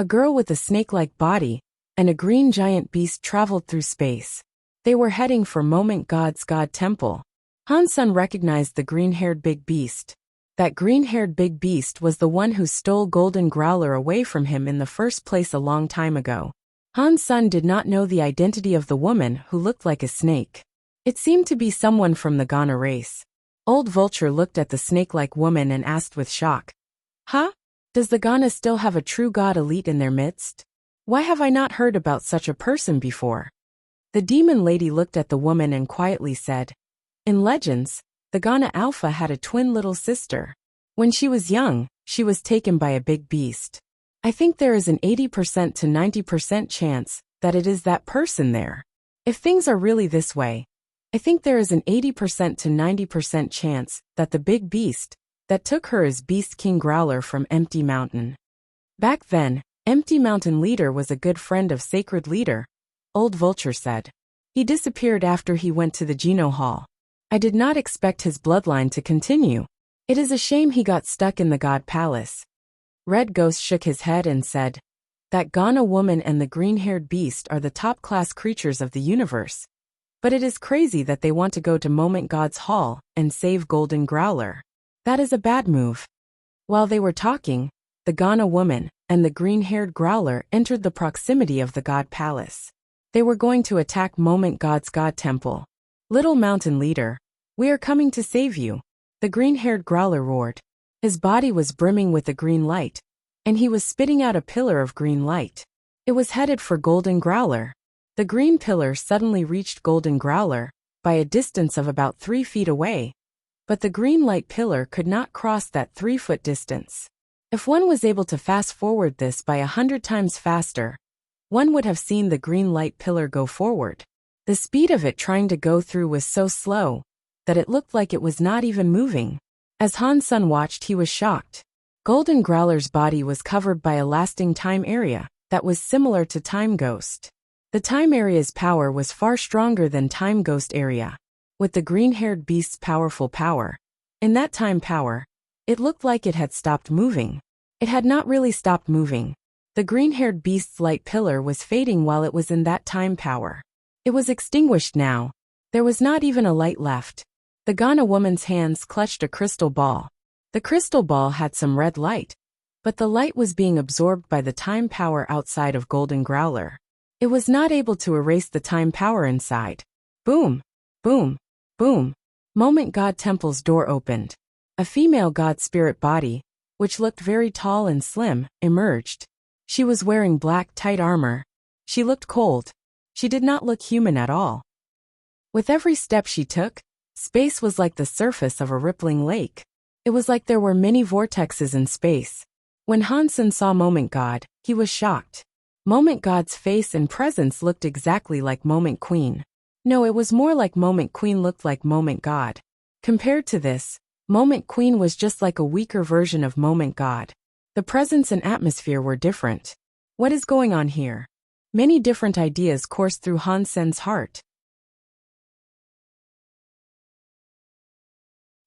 A girl with a snake-like body and a green giant beast traveled through space. They were heading for Moment God's God Temple. Han Sen recognized the green-haired big beast. That green-haired big beast was the one who stole Golden Growler away from him in the first place a long time ago. Han Sen did not know the identity of the woman who looked like a snake. It seemed to be someone from the Ghana race. Old Vulture looked at the snake-like woman and asked with shock, "Huh? Does the Ghana still have a true god elite in their midst? Why have I not heard about such a person before?" The demon lady looked at the woman and quietly said, "In legends, the Ghana Alpha had a twin little sister. When she was young, she was taken by a big beast. I think there is an 80% to 90% chance that it is that person there. If things are really this way, I think there is an 80% to 90% chance that the big beast that took her is Beast King Growler from Empty Mountain." Back then, Empty Mountain Leader was a good friend of Sacred Leader, Old Vulture said. He disappeared after he went to the Geno Hall. I did not expect his bloodline to continue. It is a shame he got stuck in the God Palace. Red Ghost shook his head and said, "That Ghana woman and the green-haired beast are the top-class creatures of the universe. But it is crazy that they want to go to Moment God's Hall and save Golden Growler. That is a bad move." While they were talking, the Ghana woman and the green-haired Growler entered the proximity of the God Palace. They were going to attack Moment God's God Temple. "Little Mountain Leader, we are coming to save you," the green-haired Growler roared. His body was brimming with a green light, and he was spitting out a pillar of green light. It was headed for Golden Growler. The green pillar suddenly reached Golden Growler by a distance of about 3 feet away, but the green light pillar could not cross that 3-foot distance. If one was able to fast-forward this by 100 times faster, one would have seen the green light pillar go forward. The speed of it trying to go through was so slow that it looked like it was not even moving. As Han Sen watched, he was shocked. Golden Growler's body was covered by a lasting time area that was similar to Time Ghost. The time area's power was far stronger than Time Ghost area. With the green-haired beast's powerful power, in that time power, it looked like it had stopped moving. It had not really stopped moving. The green-haired beast's light pillar was fading while it was in that time power. It was extinguished now. There was not even a light left. The Ghana woman's hands clutched a crystal ball. The crystal ball had some red light, but the light was being absorbed by the time power outside of Golden Growler. It was not able to erase the time power inside. Boom! Boom! Boom! Moment God Temple's door opened. A female god spirit body, which looked very tall and slim, emerged. She was wearing black tight armor. She looked cold. She did not look human at all. With every step she took, space was like the surface of a rippling lake. It was like there were many vortexes in space. When Han Sen saw Moment God, he was shocked. Moment God's face and presence looked exactly like Moment Queen. No, it was more like Moment Queen looked like Moment God. Compared to this, Moment Queen was just like a weaker version of Moment God. The presence and atmosphere were different. What is going on here? Many different ideas coursed through Han Sen's heart.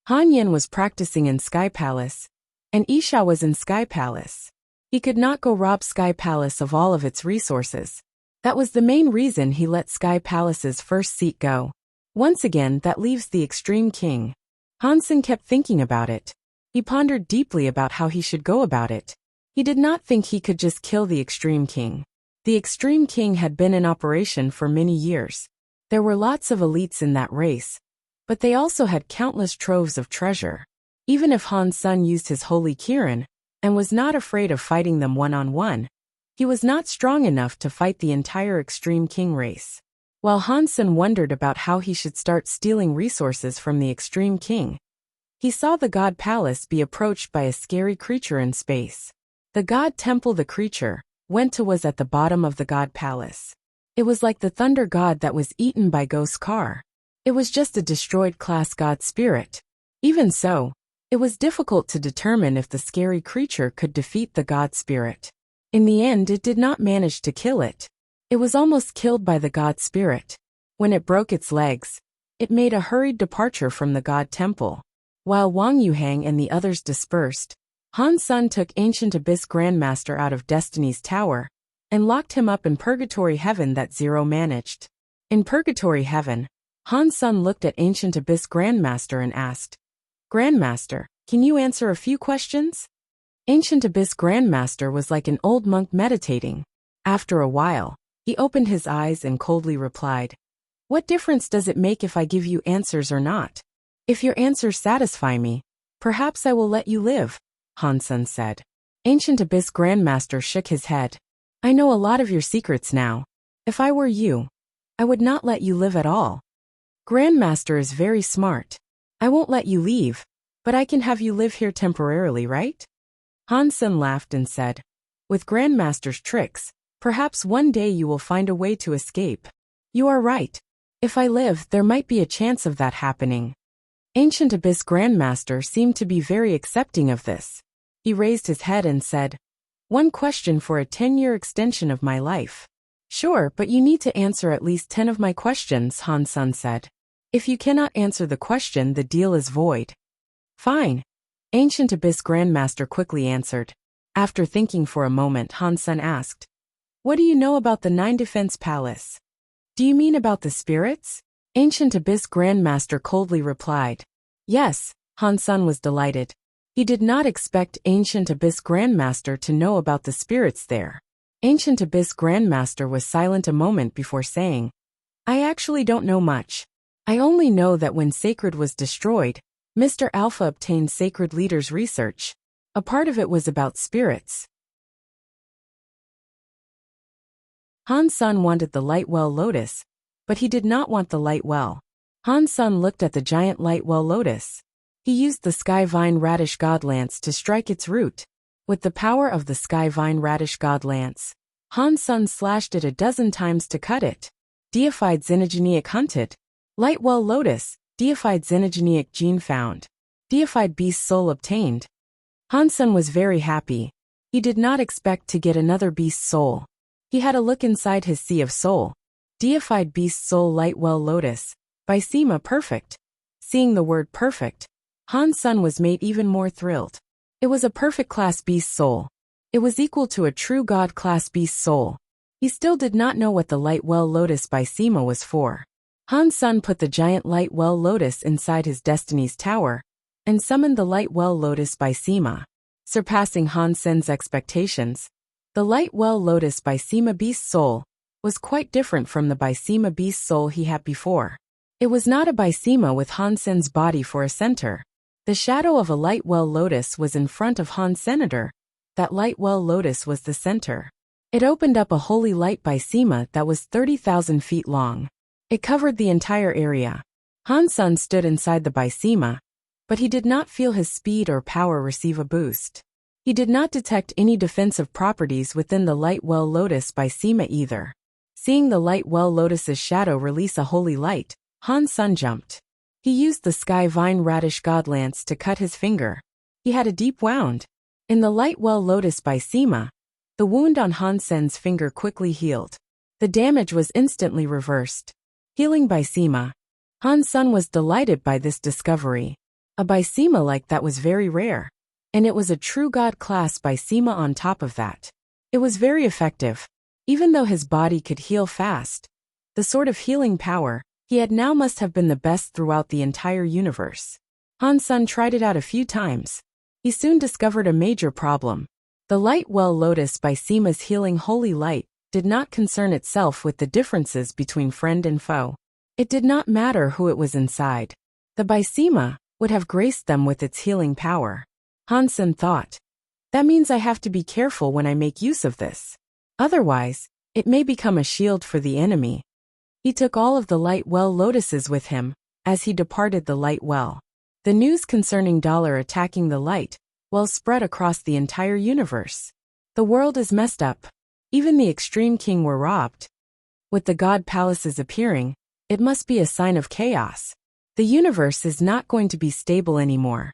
Han Yin was practicing in Sky Palace, and Isha was in Sky Palace. He could not go rob Sky Palace of all of its resources. That was the main reason he let Sky Palace's first seat go. Once again, that leaves the Extreme King. Han Sen kept thinking about it. He pondered deeply about how he should go about it. He did not think he could just kill the Extreme King. The Extreme King had been in operation for many years. There were lots of elites in that race, but they also had countless troves of treasure. Even if Han Sen used his Holy Kirin and was not afraid of fighting them one-on-one, he was not strong enough to fight the entire Extreme King race. While Han Sen wondered about how he should start stealing resources from the Extreme King, he saw the God Palace be approached by a scary creature in space. The God Temple the creature was at the bottom of the God Palace. It was like the Thunder God that was eaten by Ghost Car. It was just a destroyed class God spirit. Even so, it was difficult to determine if the scary creature could defeat the God spirit. In the end, it did not manage to kill it. It was almost killed by the God spirit. When it broke its legs, it made a hurried departure from the God Temple. While Wang Yuhang and the others dispersed, Han Sun took Ancient Abyss Grandmaster out of Destiny's Tower and locked him up in Purgatory Heaven that Zero managed. In Purgatory Heaven, Han Sun looked at Ancient Abyss Grandmaster and asked, "Grandmaster, can you answer a few questions?" Ancient Abyss Grandmaster was like an old monk meditating. After a while, he opened his eyes and coldly replied, "What difference does it make if I give you answers or not? If your answers satisfy me, perhaps I will let you live," Han Sun said. Ancient Abyss Grandmaster shook his head. "I know a lot of your secrets now. If I were you, I would not let you live at all. Grandmaster is very smart. I won't let you leave, but I can have you live here temporarily, right?" Han Sun laughed and said, "With Grandmaster's tricks, perhaps one day you will find a way to escape." "You are right. If I live, there might be a chance of that happening." Ancient Abyss Grandmaster seemed to be very accepting of this. He raised his head and said, "One question for a 10-year extension of my life." "Sure, but you need to answer at least 10 of my questions," Han Sun said. "If you cannot answer the question, the deal is void." "Fine." Ancient Abyss Grandmaster quickly answered. After thinking for a moment, Han Sun asked, "What do you know about the 9 Defense Palace?" "Do you mean about the spirits?" Ancient Abyss Grandmaster coldly replied. "Yes." Han Sun was delighted. He did not expect Ancient Abyss Grandmaster to know about the spirits there. Ancient Abyss Grandmaster was silent a moment before saying, "I actually don't know much. I only know that when Sacred was destroyed, Mr. Alpha obtained Sacred Leader's research. A part of it was about spirits." Han Sun wanted the light well lotus, but he did not want the light well. Han Sun looked at the giant light well lotus. He used the Sky Vine Radish God Lance to strike its root. With the power of the Sky Vine Radish God Lance, Han Sun slashed it a dozen times to cut it. Deified Xenogenic hunted. Light well lotus. Deified Xenogenic gene found. Deified beast soul obtained. Han Sun was very happy. He did not expect to get another beast soul. He had a look inside his sea of soul. Deified beast soul light well lotus. By Sema perfect. Seeing the word perfect, Han Sun was made even more thrilled. It was a perfect class beast soul. It was equal to a true god class beast soul. He still did not know what the light well lotus by Sema was for. Han Sun put the giant light well lotus inside his Destiny's Tower and summoned the light well lotus by Sema. Surpassing Han Sun's expectations, the light well lotus by Sema beast soul was quite different from the by Sema beast soul he had before. It was not a by Sema with Han Sun's body for a center. The shadow of a light well lotus was in front of Han Senator. That light well lotus was the center. It opened up a holy light by Sema that was 30,000 feet long. It covered the entire area. Han Sun stood inside the by Sema, but he did not feel his speed or power receive a boost. He did not detect any defensive properties within the light well lotus by Sema either. Seeing the light well lotus's shadow release a holy light, Han Sun jumped. He used the Sky Vine Radish God Lance to cut his finger. He had a deep wound. In the light well lotus by Sema, the wound on Han Sun's finger quickly healed. The damage was instantly reversed. Healing by Sema. Han Sun was delighted by this discovery. A by Sema like that was very rare. And it was a true god class by Sema on top of that. It was very effective. Even though his body could heal fast, the sort of healing power he had now must have been the best throughout the entire universe. Han Sun tried it out a few times. He soon discovered a major problem. The light well lotus by Sema's healing holy light did not concern itself with the differences between friend and foe. It did not matter who it was inside. The by Sema would have graced them with its healing power. Han Sun thought, "That means I have to be careful when I make use of this. Otherwise, it may become a shield for the enemy." He took all of the light well lotuses with him as he departed the light well. The news concerning Dollar attacking the light well spread across the entire universe. The world is messed up. Even the Extreme King were robbed. With the God Palaces appearing, it must be a sign of chaos. The universe is not going to be stable anymore.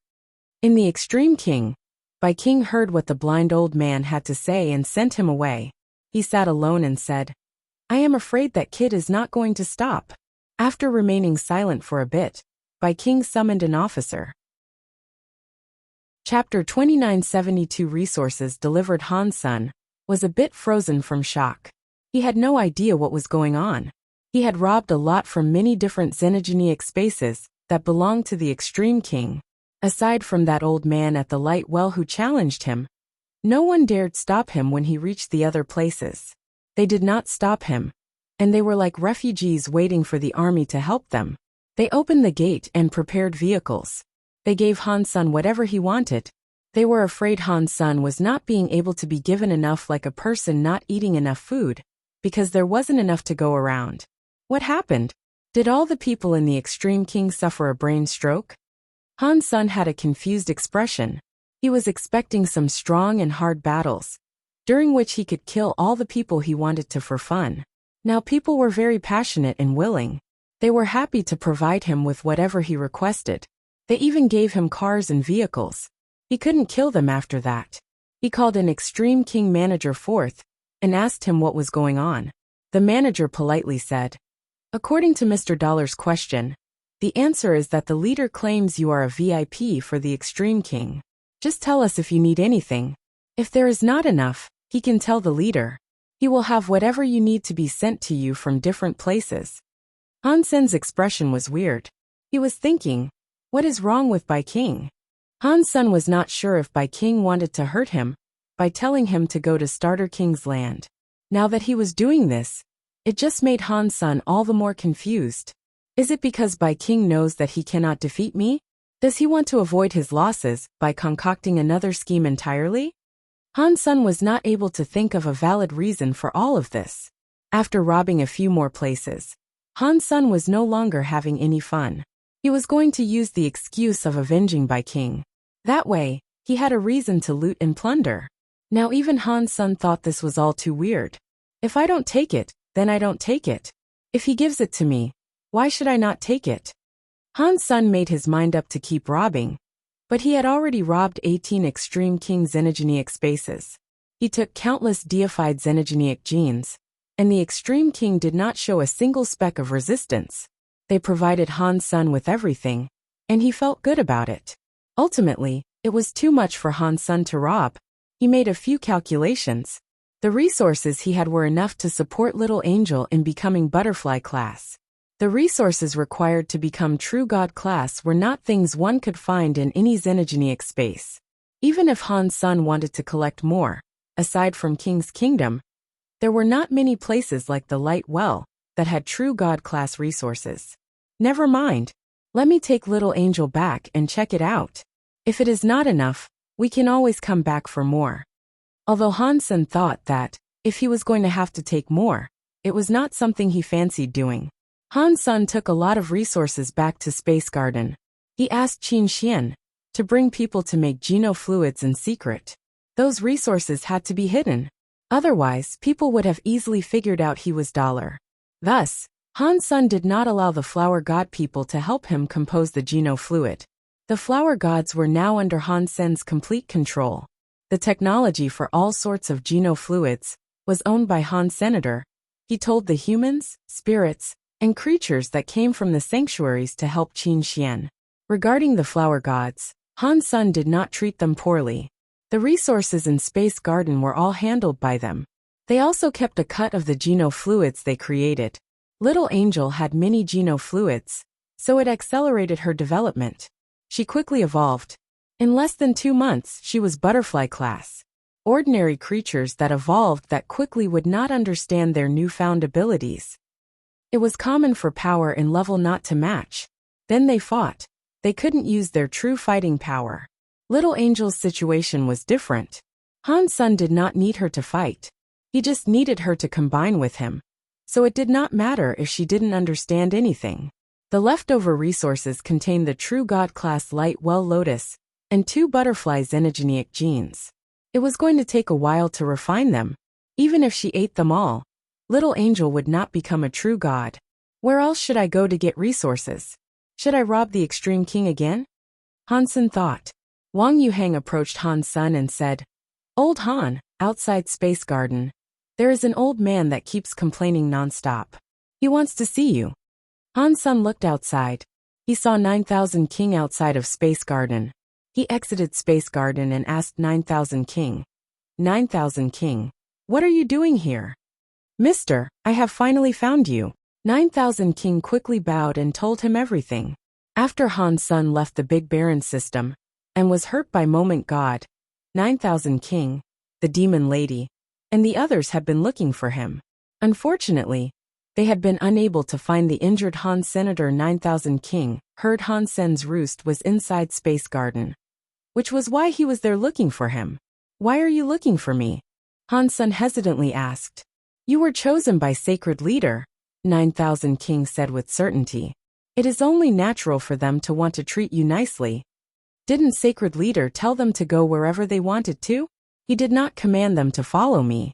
In the Extreme King, By King heard what the blind old man had to say and sent him away. He sat alone and said, "I am afraid that kid is not going to stop." After remaining silent for a bit, By King summoned an officer. Chapter 2972 Resources delivered. Han Sun was a bit frozen from shock. He had no idea what was going on. He had robbed a lot from many different xenogenic spaces that belonged to the Extreme King. Aside from that old man at the light well who challenged him, no one dared stop him when he reached the other places. They did not stop him, and they were like refugees waiting for the army to help them. They opened the gate and prepared vehicles. They gave Han Sun whatever he wanted. They were afraid Han Sun was not being able to be given enough, like a person not eating enough food, because there wasn't enough to go around. What happened? Did all the people in the Extreme King suffer a brain stroke? Han Sun had a confused expression. He was expecting some strong and hard battles, during which he could kill all the people he wanted to for fun. Now people were very passionate and willing. They were happy to provide him with whatever he requested. They even gave him cars and vehicles. He couldn't kill them after that. He called an Extreme King manager forth and asked him what was going on. The manager politely said, "According to Mr. Dollar's question, the answer is that the leader claims you are a VIP for the Extreme King. Just tell us if you need anything. If there is not enough, he can tell the leader. He will have whatever you need to be sent to you from different places." Han Sun's expression was weird. He was thinking, what is wrong with Bai King? Han Sun was not sure if Bai King wanted to hurt him by telling him to go to Starter King's land. Now that he was doing this, it just made Han Sun all the more confused. Is it because Bai King knows that he cannot defeat me? Does he want to avoid his losses by concocting another scheme entirely? Han Sun was not able to think of a valid reason for all of this. After robbing a few more places, Han Sun was no longer having any fun. He was going to use the excuse of avenging Bai King. That way, he had a reason to loot and plunder. Now even Han Sun thought this was all too weird. If I don't take it, then I don't take it. If he gives it to me, why should I not take it? Han Sun made his mind up to keep robbing, but he had already robbed 18 Extreme King xenogenic spaces. He took countless deified xenogenic genes, and the Extreme King did not show a single speck of resistance. They provided Han Sun with everything, and he felt good about it. Ultimately, it was too much for Han Sun to rob. He made a few calculations. The resources he had were enough to support Little Angel in becoming Butterfly class. The resources required to become True God class were not things one could find in any xenogenic space. Even if Han Sun wanted to collect more, aside from King's Kingdom, there were not many places like the Light Well that had True God class resources. Never mind. Let me take Little Angel back and check it out. If it is not enough, we can always come back for more. Although Han Sun thought that, if he was going to have to take more, it was not something he fancied doing. Han Sun took a lot of resources back to Space Garden. He asked Qin Xian to bring people to make genofluids in secret. Those resources had to be hidden. Otherwise, people would have easily figured out he was Dollar. Thus, Han Sun did not allow the Flower God people to help him compose the genofluid. The Flower Gods were now under Han Sun's complete control. The technology for all sorts of genofluids was owned by Han Senator. He told the humans, spirits, and creatures that came from the sanctuaries to help Qin Xian. Regarding the Flower Gods, Han Sun did not treat them poorly. The resources in Space Garden were all handled by them. They also kept a cut of the genofluids they created. Little Angel had many genofluids, so it accelerated her development. She quickly evolved. In less than 2 months, she was Butterfly class. Ordinary creatures that evolved that quickly would not understand their newfound abilities. It was common for power and level not to match. Then they fought. They couldn't use their true fighting power. Little Angel's situation was different. Han Sun did not need her to fight. He just needed her to combine with him. So it did not matter if she didn't understand anything. The leftover resources contained the True God class Light Well Lotus and 2 Butterfly xenogenic genes. It was going to take a while to refine them. Even if she ate them all, Little Angel would not become a true god. Where else should I go to get resources? Should I rob the Extreme King again? Han Sun thought. Wang Yuhang approached Han Sun and said, "Old Han, outside Space Garden, there is an old man that keeps complaining non-stop. He wants to see you." Han Sun looked outside. He saw 9,000 King outside of Space Garden. He exited Space Garden and asked 9000 King. 9000 King. What are you doing here? Mister, I have finally found you. 9000 King quickly bowed and told him everything. After Han's son left the Big Baron system and was hurt by Moment God, 9000 King, the demon lady, and the others had been looking for him. Unfortunately, they had been unable to find the injured Han Senator. 9000 King heard Han Sen's roost was inside Space Garden, which was why he was there looking for him. Why are you looking for me? Han Sen hesitantly asked. You were chosen by Sacred Leader, 9000 King said with certainty. It is only natural for them to want to treat you nicely. Didn't Sacred Leader tell them to go wherever they wanted to? He did not command them to follow me.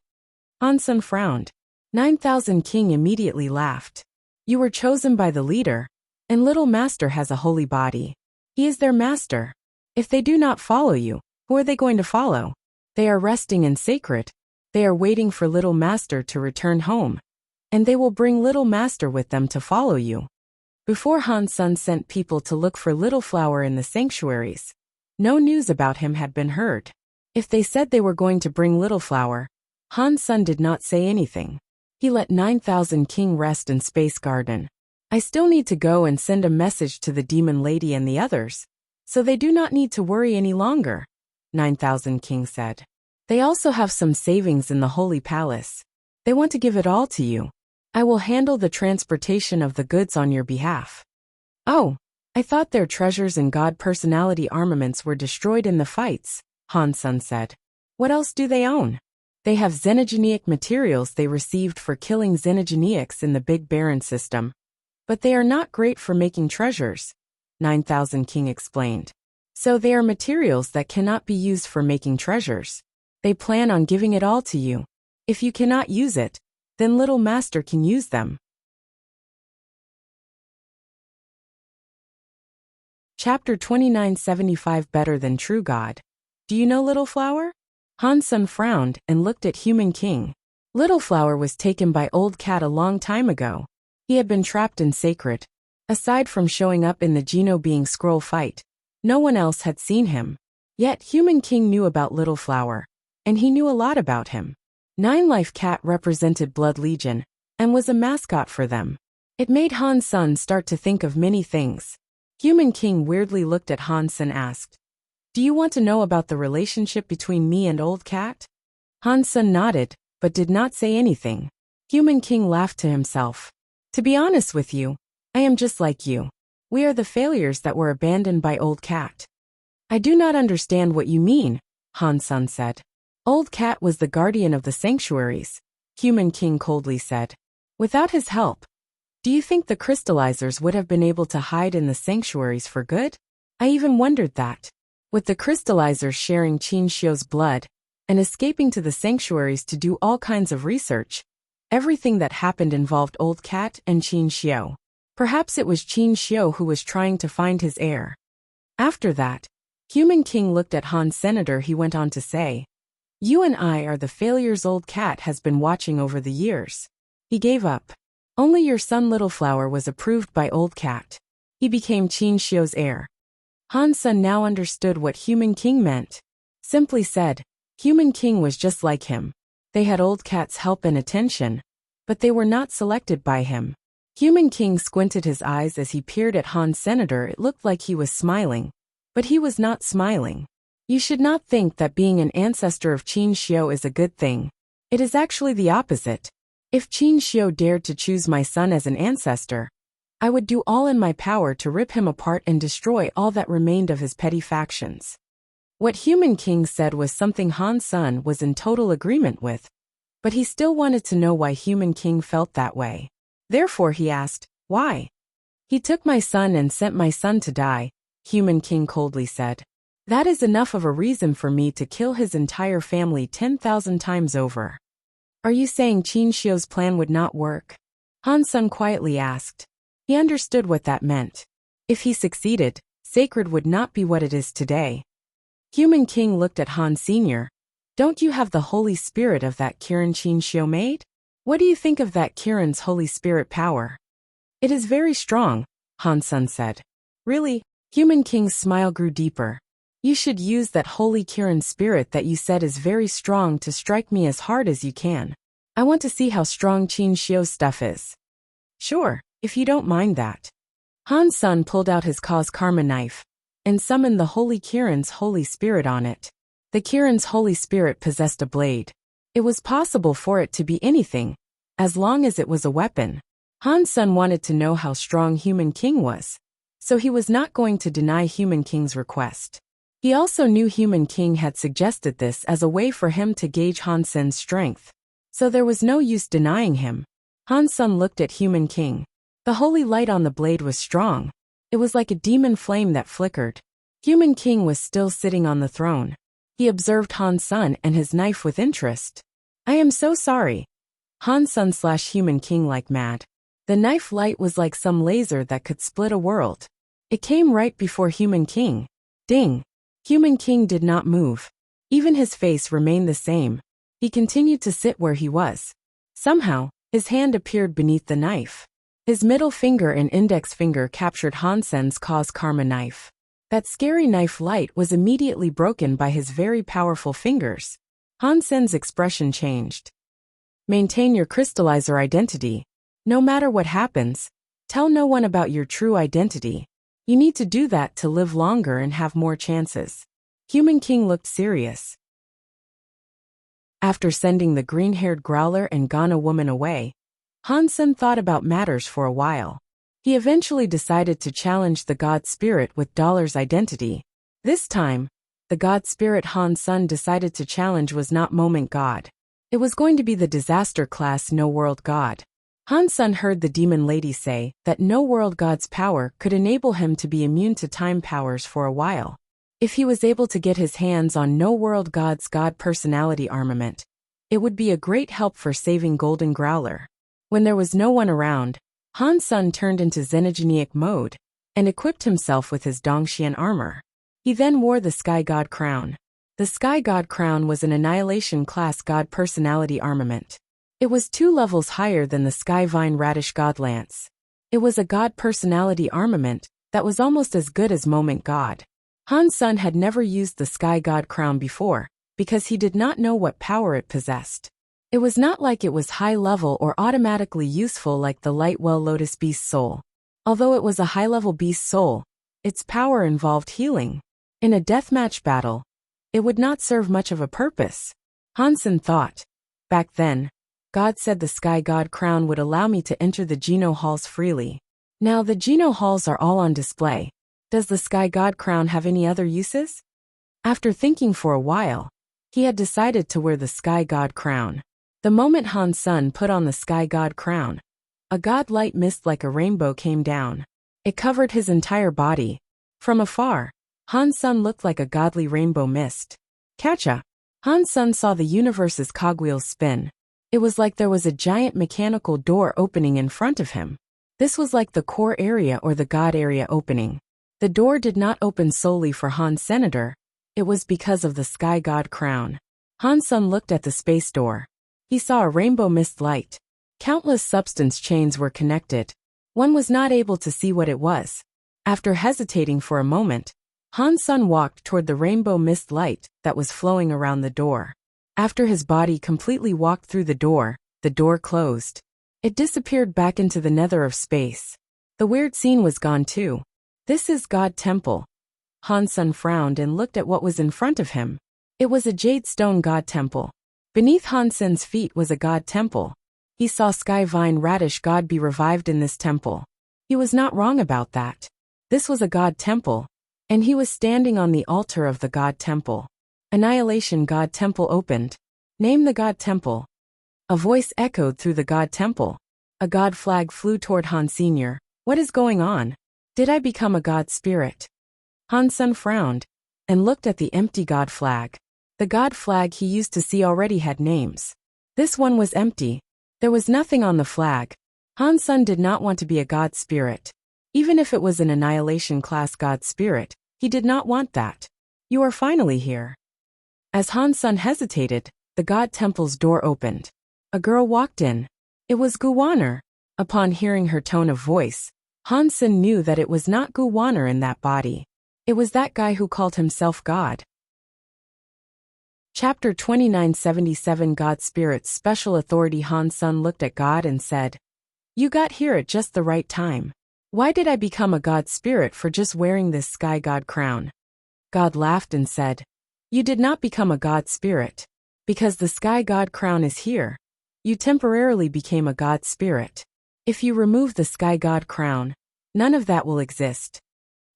Han Sen frowned. 9000 King immediately laughed. You were chosen by the leader, and Little Master has a holy body. He is their master. If they do not follow you, who are they going to follow? They are resting in sacred. They are waiting for Little Master to return home, and they will bring Little Master with them to follow you. Before Han Sen sent people to look for Little Flower in the sanctuaries, no news about him had been heard. If they said they were going to bring Little Flower, Han Sen did not say anything. He let 9000 King rest in Space Garden. I still need to go and send a message to the Demon Lady and the others, so they do not need to worry any longer, 9000 King said. They also have some savings in the Holy Palace. They want to give it all to you. I will handle the transportation of the goods on your behalf. Oh, I thought their treasures and God personality armaments were destroyed in the fights, Han Sen said. What else do they own? They have xenogenic materials they received for killing xenogenics in the Big Baron system. But they are not great for making treasures, 9000 King explained. So they are materials that cannot be used for making treasures. They plan on giving it all to you. If you cannot use it, then Little Master can use them. Chapter 2975 Better Than True God. Do you know Little Flower? Han Sen frowned and looked at Human King. Little Flower was taken by Old Cat a long time ago. He had been trapped in Sacred. Aside from showing up in the Geno Being Scroll fight, no one else had seen him. Yet Human King knew about Little Flower, and he knew a lot about him. Nine Life Cat represented Blood Legion, and was a mascot for them. It made Han Sen start to think of many things. Human King weirdly looked at Han Sen and asked, Do you want to know about the relationship between me and Old Cat? Han Sen nodded, but did not say anything. Human King laughed to himself. To be honest with you, I am just like you. We are the failures that were abandoned by Old Cat. I do not understand what you mean, Han Sen said. Old Cat was the guardian of the sanctuaries, Human King coldly said. Without his help, do you think the crystallizers would have been able to hide in the sanctuaries for good? I even wondered that. With the crystallizers sharing Qin Xiu's blood and escaping to the sanctuaries to do all kinds of research, everything that happened involved Old Cat and Qin Xiu. Perhaps it was Qin Xiu who was trying to find his heir. After that, Human King looked at Han Senator. He went on to say, You and I are the failures Old Cat has been watching over the years. He gave up. Only your son Little Flower was approved by Old Cat. He became Qin Xiu's heir. Han Sen now understood what Human King meant. Simply said, Human King was just like him. They had Old Cat's help and attention, but they were not selected by him. Human King squinted his eyes as he peered at Han Senator. It looked like he was smiling, but he was not smiling. You should not think that being an ancestor of Qin Xiu is a good thing. It is actually the opposite. If Qin Xiu dared to choose my son as an ancestor, I would do all in my power to rip him apart and destroy all that remained of his petty factions. What Human King said was something Han Sen was in total agreement with, but he still wanted to know why Human King felt that way. Therefore he asked, Why? He took my son and sent my son to die, Human King coldly said. That is enough of a reason for me to kill his entire family 10,000 times over. Are you saying Qin Xiu's plan would not work? Han Sen quietly asked. He understood what that meant. If he succeeded, Sacred would not be what it is today. Human King looked at Han Sr. Don't you have the Holy Spirit of that Kirin Qin Xiu made? What do you think of that Kirin's Holy Spirit power? It is very strong, Han Sen said. Really? Human King's smile grew deeper. You should use that holy Kirin spirit that you said is very strong to strike me as hard as you can. I want to see how strong Qin Xiu's stuff is. Sure, if you don't mind that. Han Sun pulled out his cause karma knife and summoned the holy Kirin's holy spirit on it. The Kirin's holy spirit possessed a blade. It was possible for it to be anything, as long as it was a weapon. Han Sun wanted to know how strong Human King was, so he was not going to deny Human King's request. He also knew Human King had suggested this as a way for him to gauge Han Sun's strength, so there was no use denying him. Han Sun looked at Human King. The holy light on the blade was strong. It was like a demon flame that flickered. Human King was still sitting on the throne. He observed Han Sun and his knife with interest. I am so sorry. Han Sun slashed Human King like mad. The knife light was like some laser that could split a world. It came right before Human King. Ding! Human King did not move. Even his face remained the same. He continued to sit where he was. Somehow, his hand appeared beneath the knife. His middle finger and index finger captured Han Sun's cause karma knife. That scary knife light was immediately broken by his very powerful fingers. Han Sun's expression changed. Maintain your crystallizer identity. No matter what happens, tell no one about your true identity. You need to do that to live longer and have more chances. Human King looked serious. After sending the green-haired growler and Ghana woman away, Han Sun thought about matters for a while. He eventually decided to challenge the God Spirit with Dollar's identity. This time, the God Spirit Han Sun decided to challenge was not Moment God. It was going to be the Disaster Class No World God. Han Sun heard the demon lady say that No World God's power could enable him to be immune to time powers for a while. If he was able to get his hands on No World God's God personality armament, it would be a great help for saving Golden Growler. When there was no one around, Han Sun turned into Xenogenic mode and equipped himself with his Dongxian armor. He then wore the Sky God crown. The Sky God crown was an Annihilation class God personality armament. It was 2 levels higher than the Sky Vine Radish God Lance. It was a God personality armament that was almost as good as Moment God. Han Sun had never used the Sky God crown before, because he did not know what power it possessed. It was not like it was high-level or automatically useful like the Lightwell Lotus Beast Soul. Although it was a high-level beast soul, its power involved healing. In a deathmatch battle, it would not serve much of a purpose. Han Sun thought. Back then, God said the Sky God crown would allow me to enter the Geno halls freely. Now the Geno halls are all on display. Does the Sky God crown have any other uses? After thinking for a while, he had decided to wear the Sky God crown. The moment Han Sun put on the Sky God crown, a god-light mist like a rainbow came down. It covered his entire body. From afar, Han Sun looked like a godly rainbow mist. Catcha! Han Sun saw the universe's cogwheels spin. It was like there was a giant mechanical door opening in front of him. This was like the core area or the God area opening. The door did not open solely for Han Senator. It was because of the Sky God crown. Han Sun looked at the space door. He saw a rainbow mist light. Countless substance chains were connected. One was not able to see what it was. After hesitating for a moment, Han Sun walked toward the rainbow mist light that was flowing around the door. After his body completely walked through the door closed. It disappeared back into the nether of space. The weird scene was gone too. This is God Temple. Han Sun frowned and looked at what was in front of him. It was a jade stone God Temple. Beneath Han Sun's feet was a God Temple. He saw Sky Vine Radish God be revived in this temple. He was not wrong about that. This was a God Temple, and he was standing on the altar of the God Temple. Annihilation God Temple opened. Name the God Temple. A voice echoed through the God Temple. A God flag flew toward Han Sr. What is going on? Did I become a God spirit? Han Sun frowned and looked at the empty God flag. The God flag he used to see already had names. This one was empty. There was nothing on the flag. Han Sun did not want to be a God spirit. Even if it was an Annihilation class God spirit, he did not want that. You are finally here. As Han Sun hesitated, the God Temple's door opened. A girl walked in. It was Gu Wanner. Upon hearing her tone of voice, Han Sun knew that it was not Gu Wanner in that body. It was that guy who called himself God. Chapter 2977 God Spirit's Special Authority. Han Sun looked at God and said, "You got here at just the right time. Why did I become a God Spirit for just wearing this Sky God crown?" God laughed and said, "You did not become a God Spirit. Because the Sky God crown is here, you temporarily became a God Spirit. If you remove the Sky God crown, none of that will exist."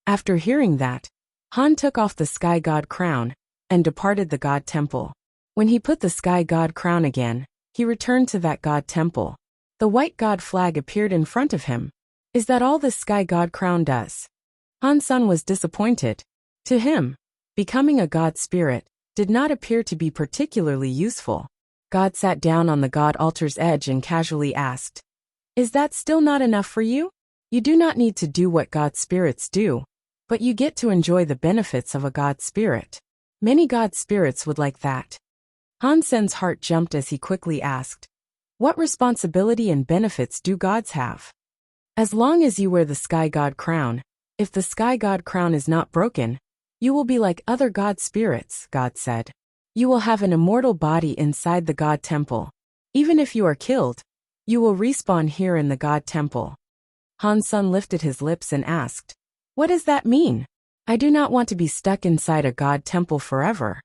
After hearing that, Han took off the Sky God crown and departed the God Temple. When he put the Sky God crown again, he returned to that God Temple. The white God flag appeared in front of him. Is that all the Sky God crown does? Han Sun was disappointed. To him, becoming a God Spirit did not appear to be particularly useful. God sat down on the God altar's edge and casually asked, "Is that still not enough for you? You do not need to do what God Spirits do, but you get to enjoy the benefits of a God Spirit. Many God Spirits would like that." Han Sen's heart jumped as he quickly asked, "What responsibility and benefits do gods have?" "As long as you wear the Sky God crown, if the Sky God crown is not broken, you will be like other God Spirits," God said. "You will have an immortal body inside the God Temple. Even if you are killed, you will respawn here in the God Temple." Han Sun lifted his lips and asked, "What does that mean? I do not want to be stuck inside a God Temple forever."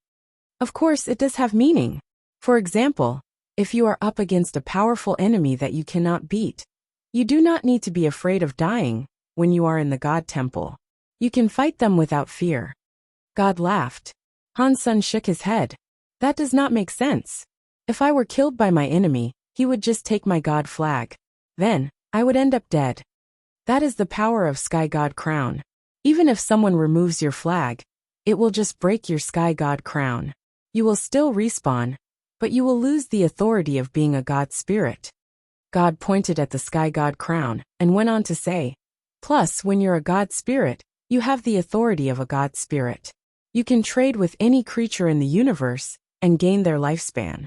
Of course it does have meaning. For example, if you are up against a powerful enemy that you cannot beat, you do not need to be afraid of dying when you are in the God Temple. You can fight them without fear. God laughed. Han Sun shook his head. "That does not make sense. If I were killed by my enemy, he would just take my God flag. Then, I would end up dead. That is the power of Sky God crown. Even if someone removes your flag, it will just break your Sky God crown. You will still respawn, but you will lose the authority of being a God Spirit." God pointed at the Sky God crown and went on to say, "Plus, when you're a God Spirit, you have the authority of a God Spirit. You can trade with any creature in the universe and gain their lifespan."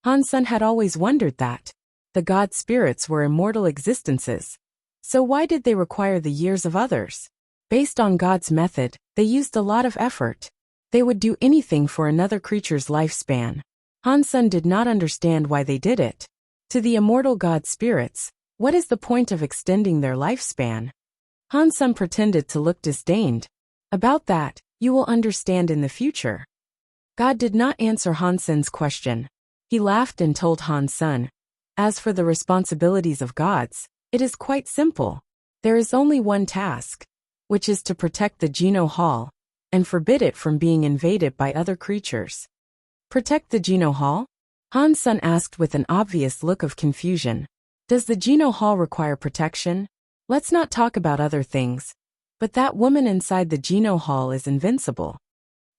Han Sun had always wondered that. The God Spirits were immortal existences. So why did they require the years of others? Based on God's method, they used a lot of effort. They would do anything for another creature's lifespan. Han Sun did not understand why they did it. To the immortal God Spirits, what is the point of extending their lifespan? Han Sun pretended to look disdained. About that, you will understand in the future. God did not answer Han Sun's question. He laughed and told Han Sun, "As for the responsibilities of gods, it is quite simple. There is only one task, which is to protect the Geno Hall and forbid it from being invaded by other creatures." "Protect the Geno Hall?" Han Sun asked with an obvious look of confusion. "Does the Geno Hall require protection? Let's not talk about other things. But that woman inside the Geno Hall is invincible."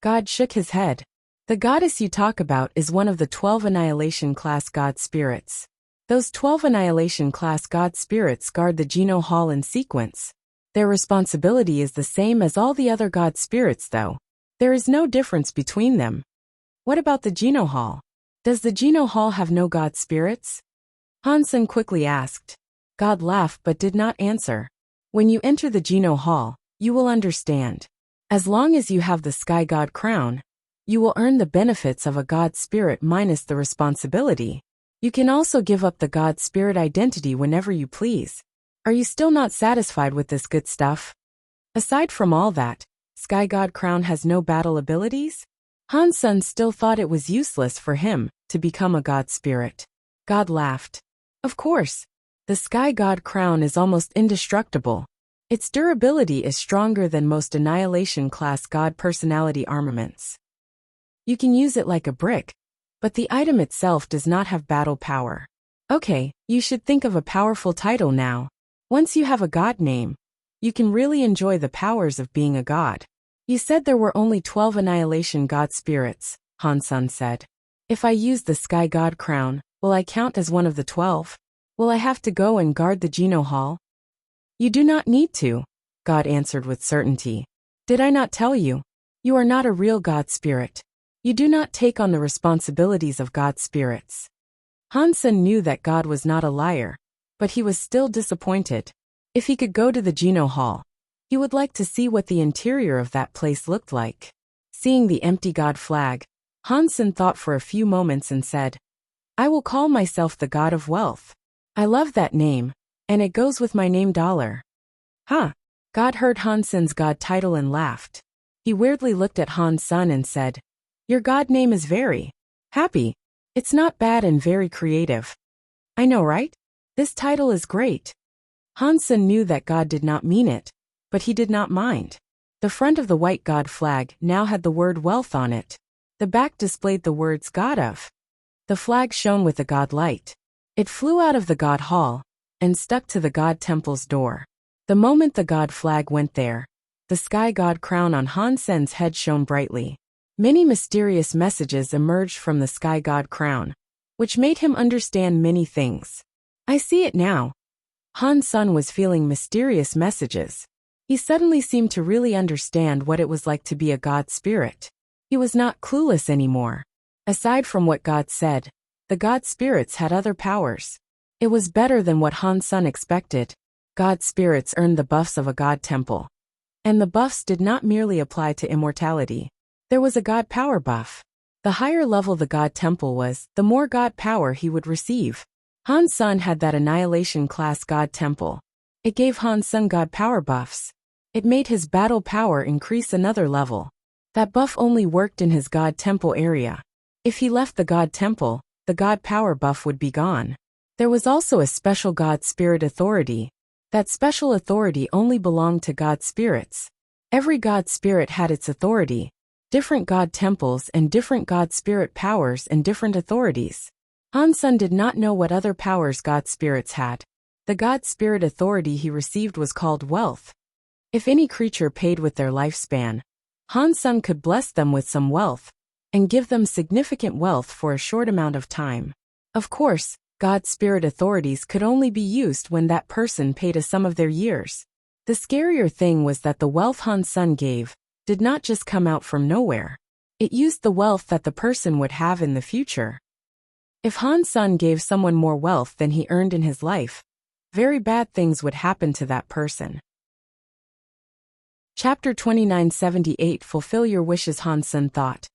God shook his head. "The goddess you talk about is one of the 12 Annihilation class God Spirits. Those 12 Annihilation class God Spirits guard the Geno Hall in sequence. Their responsibility is the same as all the other God Spirits though. There is no difference between them." "What about the Geno Hall? Does the Geno Hall have no God Spirits?" Han Sun quickly asked. God laughed but did not answer. "When you enter the Geno Hall, you will understand. As long as you have the Sky God crown, you will earn the benefits of a God Spirit minus the responsibility. You can also give up the God Spirit identity whenever you please. Are you still not satisfied with this good stuff? Aside from all that, Sky God crown has no battle abilities?" Han Sun still thought it was useless for him to become a God Spirit. God laughed. "Of course. The Sky God crown is almost indestructible. Its durability is stronger than most Annihilation class God personality armaments. You can use it like a brick, but the item itself does not have battle power. Okay, you should think of a powerful title now. Once you have a God name, you can really enjoy the powers of being a god." "You said there were only 12 Annihilation God Spirits," Han Sun said. "If I use the Sky God crown, will I count as one of the 12? Will I have to go and guard the Geno Hall?" "You do not need to," God answered with certainty. "Did I not tell you? You are not a real God Spirit. You do not take on the responsibilities of God Spirits." Han Sun knew that God was not a liar, but he was still disappointed. If he could go to the Geno Hall, He would like to see what the interior of that place looked like. Seeing the empty god flag, Hansen thought for a few moments and said, "I will call myself the god of wealth. I love that name, and it goes with my name Dollar." Huh? God heard Hansen's god title and laughed. He weirdly looked at Hansen and said, "Your god name is very happy. It's not bad and very creative." "I know, right? This title is great." Hansen knew that God did not mean it, but he did not mind. The front of the white god flag now had the word wealth on it. The back displayed the words God of. The flag shone with the god light. It flew out of the god hall and stuck to the god temple's door. The moment the god flag went there, the sky god crown on Hansen's head shone brightly. Many mysterious messages emerged from the sky god crown, which made him understand many things. "I see it now." Hansen was feeling mysterious messages. He suddenly seemed to really understand what it was like to be a god spirit. He was not clueless anymore. Aside from what God said, the god spirits had other powers. It was better than what Hansen expected. God spirits earned the buffs of a god temple. And the buffs did not merely apply to immortality. There was a god power buff. The higher level the god temple was, the more god power he would receive. Hansen had that annihilation class god temple. It gave Hansen god power buffs. It made his battle power increase another level. That buff only worked in his god temple area. If he left the god temple, the god power buff would be gone. There was also a special god spirit authority. That special authority only belonged to god spirits. Every god spirit had its authority, different god temples and different god spirit powers and different authorities. Hansen did not know what other powers god spirits had. The god spirit authority he received was called wealth. If any creature paid with their lifespan, Hansen could bless them with some wealth and give them significant wealth for a short amount of time. Of course, god spirit authorities could only be used when that person paid a sum of their years. The scarier thing was that the wealth Hansen gave did not just come out from nowhere. It used the wealth that the person would have in the future. If Hansen gave someone more wealth than he earned in his life, very bad things would happen to that person. Chapter 2978 Fulfill Your Wishes. Hansen thought.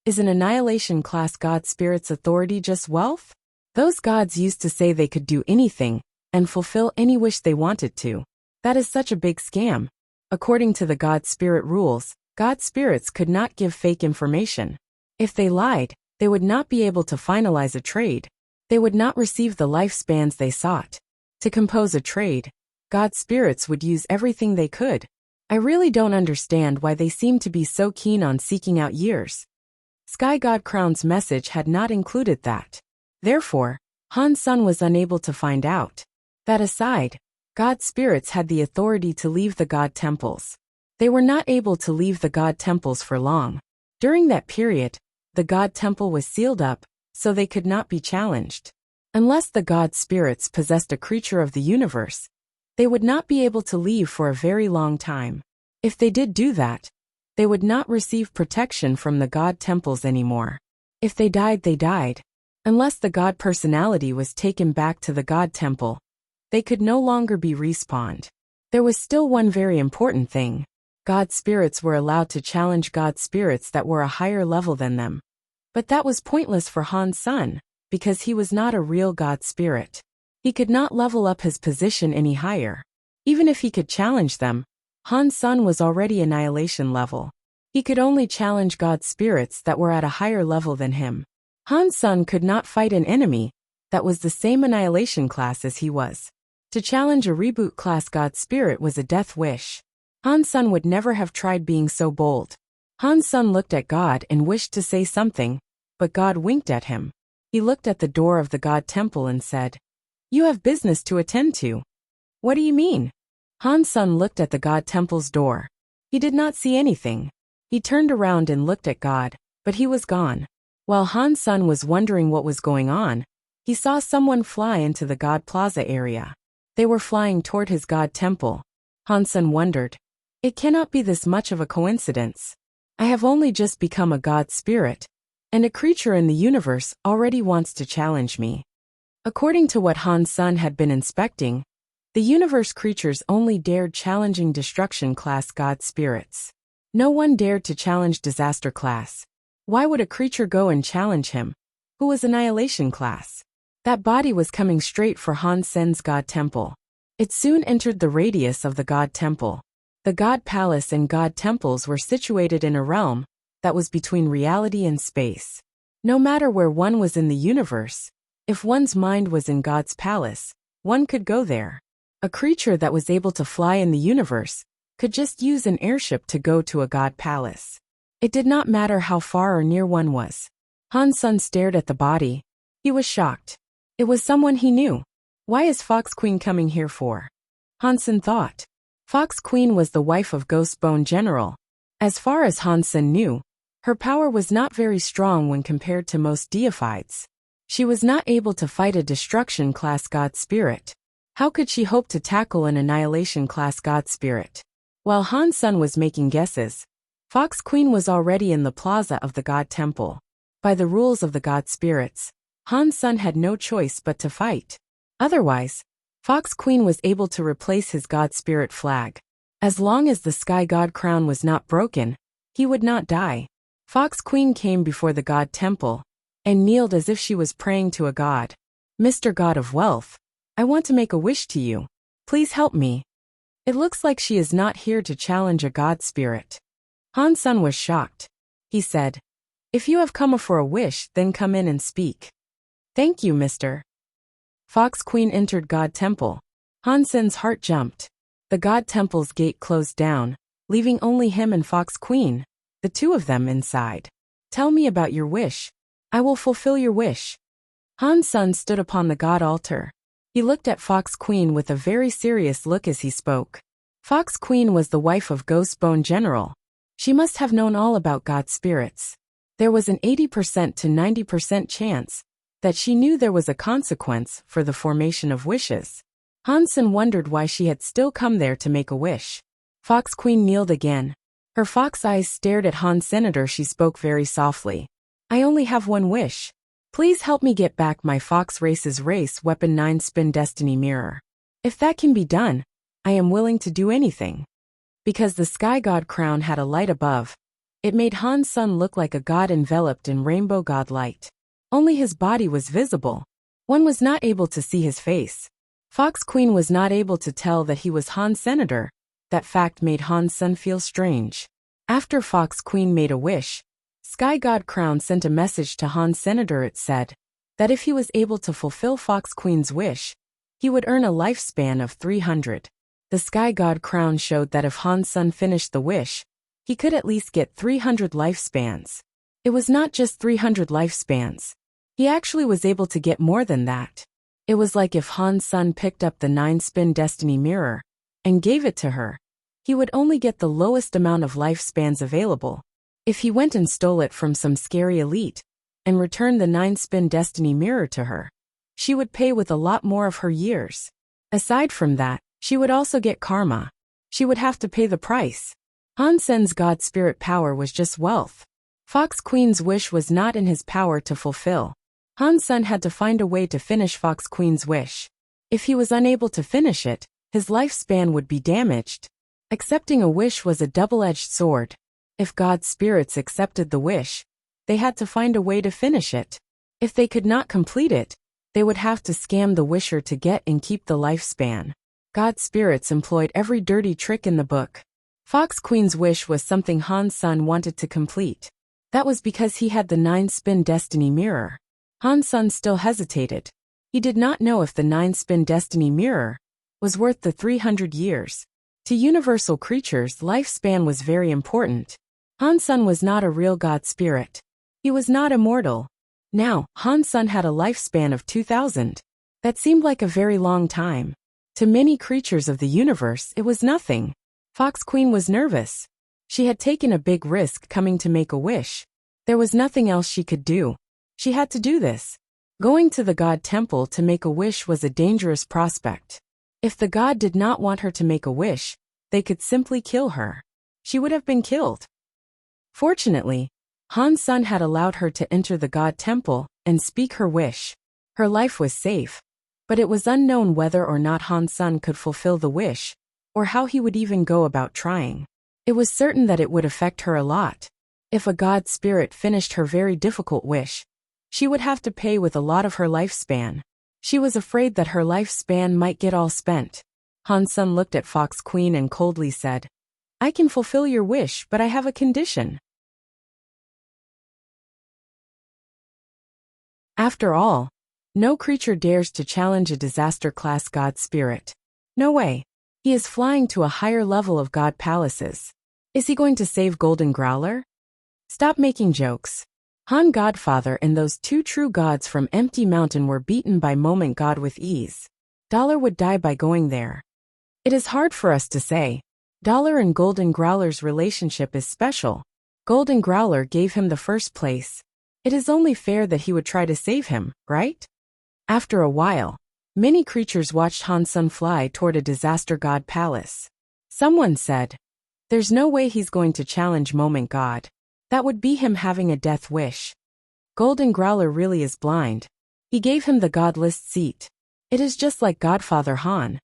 Is an annihilation class god spirit's authority just wealth? Those gods used to say they could do anything and fulfill any wish they wanted to. That is such a big scam. According to the god spirit rules, god spirits could not give fake information. If they lied, they would not be able to finalize a trade. They would not receive the lifespans they sought. To compose a trade, god spirits would use everything they could. I really don't understand why they seem to be so keen on seeking out years. Sky God Crown's message had not included that. Therefore, Hansen was unable to find out. That aside, god spirits had the authority to leave the god temples. They were not able to leave the god temples for long. During that period, the god temple was sealed up, so they could not be challenged. Unless the god spirits possessed a creature of the universe, they would not be able to leave for a very long time. If they did do that, they would not receive protection from the god temples anymore. If they died, they died. Unless the god personality was taken back to the god temple, they could no longer be respawned. There was still one very important thing. God spirits were allowed to challenge god spirits that were a higher level than them. But that was pointless for Hansen, because he was not a real god spirit. He could not level up his position any higher. Even if he could challenge them, Hansen was already annihilation level. He could only challenge god spirits that were at a higher level than him. Hansen could not fight an enemy that was the same annihilation class as he was. To challenge a reboot class god spirit was a death wish. Hansen would never have tried being so bold. Hansen looked at God and wished to say something, but God winked at him. He looked at the door of the god temple and said, "You have business to attend to." "What do you mean?" Hansen looked at the god temple's door. He did not see anything. He turned around and looked at God, but he was gone. While Hansen was wondering what was going on, he saw someone fly into the god plaza area. They were flying toward his god temple. Hansen wondered, "It cannot be this much of a coincidence. I have only just become a god spirit, and a creature in the universe already wants to challenge me." According to what Hansen had been inspecting, The universe creatures only dared challenging destruction class god spirits. No one dared to challenge disaster class. Why would a creature go and challenge him, who was annihilation class? That body was coming straight for Han Sen's god temple. It soon entered the radius of the god temple. The god palace and god temples were situated in a realm that was between reality and space. No matter where one was in the universe, if one's mind was in God's palace, one could go there. A creature that was able to fly in the universe could just use an airship to go to a god palace. It did not matter how far or near one was. Han Sen stared at the body. He was shocked. It was someone he knew. Why is Fox Queen coming here for? Han Sen thought. Fox Queen was the wife of Ghost Bone General. As far as Han Sen knew, her power was not very strong when compared to most deifieds. She was not able to fight a destruction class god spirit. How could she hope to tackle an annihilation class god spirit? While Han Sen was making guesses, Fox Queen was already in the plaza of the god temple. By the rules of the god spirits, Han Sen had no choice but to fight. Otherwise, Fox Queen was able to replace his god spirit flag. As long as the sky god crown was not broken, he would not die. Fox Queen came before the god temple and kneeled as if she was praying to a god. Mr. God of Wealth, I want to make a wish to you. Please help me. It looks like she is not here to challenge a god spirit. Han Sen was shocked. He said, If you have come for a wish, then come in and speak. Thank you, Mr. Fox Queen entered God Temple. Han Sen's heart jumped. The God Temple's gate closed down, leaving only him and Fox Queen, the two of them inside. Tell me about your wish. I will fulfill your wish. Han Sen stood upon the God altar. He looked at Fox Queen with a very serious look as he spoke. Fox Queen was the wife of Ghost Bone General. She must have known all about God spirits. There was an 80% to 90% chance that she knew there was a consequence for the formation of wishes. Han Sen wondered why she had still come there to make a wish. Fox Queen kneeled again. Her fox eyes stared at Han Senator. She spoke very softly. I only have one wish. Please help me get back my Fox Race's race weapon 9-spin destiny mirror. If that can be done, I am willing to do anything. Because the sky god crown had a light above, it made Han Sen look like a god enveloped in rainbow god light. Only his body was visible. One was not able to see his face. Fox Queen was not able to tell that he was Han Senator. That fact made Han Sen feel strange. After Fox Queen made a wish, Sky God Crown sent a message to Han Senator. It said that if he was able to fulfill Fox Queen's wish, he would earn a lifespan of 300. The Sky God Crown showed that if Han Sen finished the wish, he could at least get 300 lifespans. It was not just 300 lifespans. He actually was able to get more than that. It was like if Han Sen picked up the 9-spin destiny mirror and gave it to her, he would only get the lowest amount of lifespans available. If he went and stole it from some scary elite and returned the 9-spin destiny mirror to her, she would pay with a lot more of her years. Aside from that, she would also get karma. She would have to pay the price. Han Sen's god spirit power was just wealth. Fox Queen's wish was not in his power to fulfill. Han Sen had to find a way to finish Fox Queen's wish. If he was unable to finish it, his lifespan would be damaged. Accepting a wish was a double-edged sword. If god spirits accepted the wish, they had to find a way to finish it. If they could not complete it, they would have to scam the wisher to get and keep the lifespan. God spirits employed every dirty trick in the book. Fox Queen's wish was something Han Sen wanted to complete. That was because he had the 9-spin destiny mirror. Han Sen still hesitated. He did not know if the 9-spin destiny mirror was worth the 300 years. To universal creatures, lifespan was very important. Han Sen was not a real god spirit. He was not immortal. Now, Han Sen had a lifespan of 2000. That seemed like a very long time. To many creatures of the universe, it was nothing. Fox Queen was nervous. She had taken a big risk coming to make a wish. There was nothing else she could do. She had to do this. Going to the god temple to make a wish was a dangerous prospect. If the god did not want her to make a wish, they could simply kill her. She would have been killed. Fortunately, Han Sen had allowed her to enter the god temple and speak her wish. Her life was safe. But it was unknown whether or not Han Sen could fulfill the wish, or how he would even go about trying. It was certain that it would affect her a lot. If a god spirit finished her very difficult wish, she would have to pay with a lot of her lifespan. She was afraid that her lifespan might get all spent. Han Sen looked at Fox Queen and coldly said, "I can fulfill your wish, but I have a condition." After all, no creature dares to challenge a disaster-class god spirit. No way. He is flying to a higher level of god palaces. Is he going to save Golden Growler? Stop making jokes. Han Godfather and those two true gods from Empty Mountain were beaten by Moment God with ease. Dollar would die by going there. It is hard for us to say. Dollar and Golden Growler's relationship is special. Golden Growler gave him the first place. It is only fair that he would try to save him, right? After a while, many creatures watched Han Sen fly toward a disaster god palace. Someone said, "There's no way he's going to challenge Moment God. That would be him having a death wish. Golden Growler really is blind. He gave him the god list seat. It is just like Godfather Han."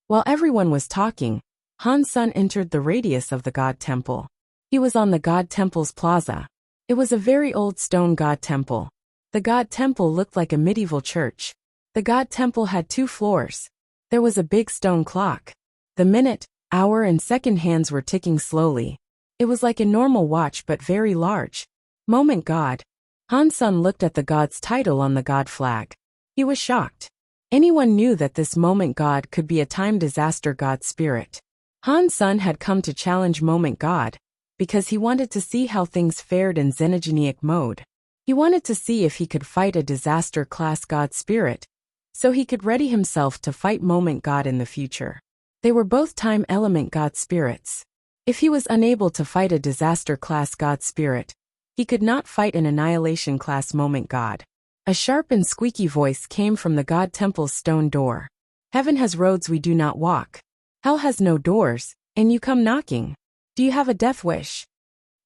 While everyone was talking, Han Sen entered the radius of the god temple. He was on the god temple's plaza. It was a very old stone god temple. The god temple looked like a medieval church. The god temple had 2 floors. There was a big stone clock. The minute, hour and second hands were ticking slowly. It was like a normal watch but very large. Moment God. Han Sen looked at the god's title on the god flag. He was shocked. Anyone knew that this Moment God could be a time disaster god spirit. Han Sen had come to challenge Moment God because he wanted to see how things fared in xenogenic mode. He wanted to see if he could fight a disaster class god spirit, so he could ready himself to fight Moment God in the future. They were both time element god spirits. If he was unable to fight a disaster-class god spirit, he could not fight an annihilation-class Moment God. A sharp and squeaky voice came from the god temple's stone door. "Heaven has roads we do not walk. Hell has no doors, and you come knocking. Do you have a death wish?"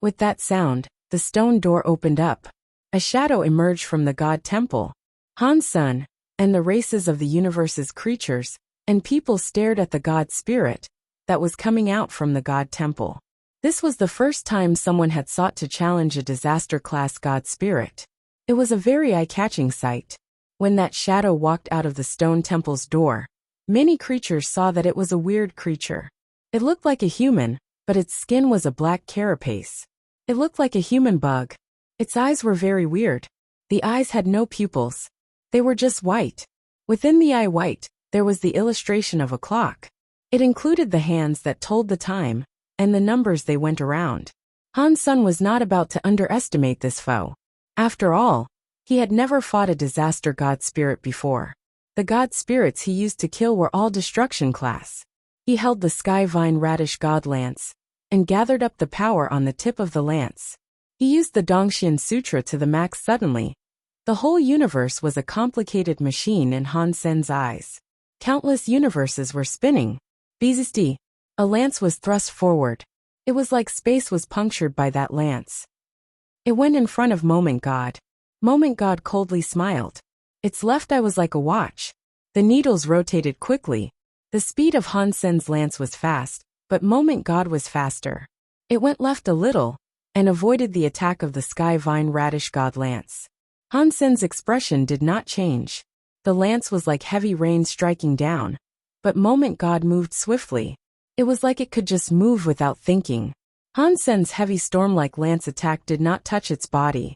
With that sound, the stone door opened up. A shadow emerged from the god temple. Han Sen, and the races of the universe's creatures, and people stared at the god spirit that was coming out from the god temple. This was the first time someone had sought to challenge a disaster-class god spirit. It was a very eye-catching sight. When that shadow walked out of the stone temple's door, many creatures saw that it was a weird creature. It looked like a human, but its skin was a black carapace. It looked like a human bug. Its eyes were very weird. The eyes had no pupils. They were just white. Within the eye white, there was the illustration of a clock. It included the hands that told the time, and the numbers they went around. Han Sen was not about to underestimate this foe. After all, he had never fought a disaster god spirit before. The god spirits he used to kill were all destruction class. He held the sky vine radish god lance, and gathered up the power on the tip of the lance. He used the Dongxian Sutra to the max suddenly. The whole universe was a complicated machine in Han Sen's eyes. Countless universes were spinning. Beastie. A lance was thrust forward. It was like space was punctured by that lance. It went in front of Moment God. Moment God coldly smiled. Its left eye was like a watch. The needles rotated quickly. The speed of Han Sen's lance was fast, but Moment God was faster. It went left a little, and avoided the attack of the sky vine radish god lance. Han Sen's expression did not change. The lance was like heavy rain striking down. But Moment God moved swiftly. It was like it could just move without thinking. Han Sen's heavy storm-like lance attack did not touch its body.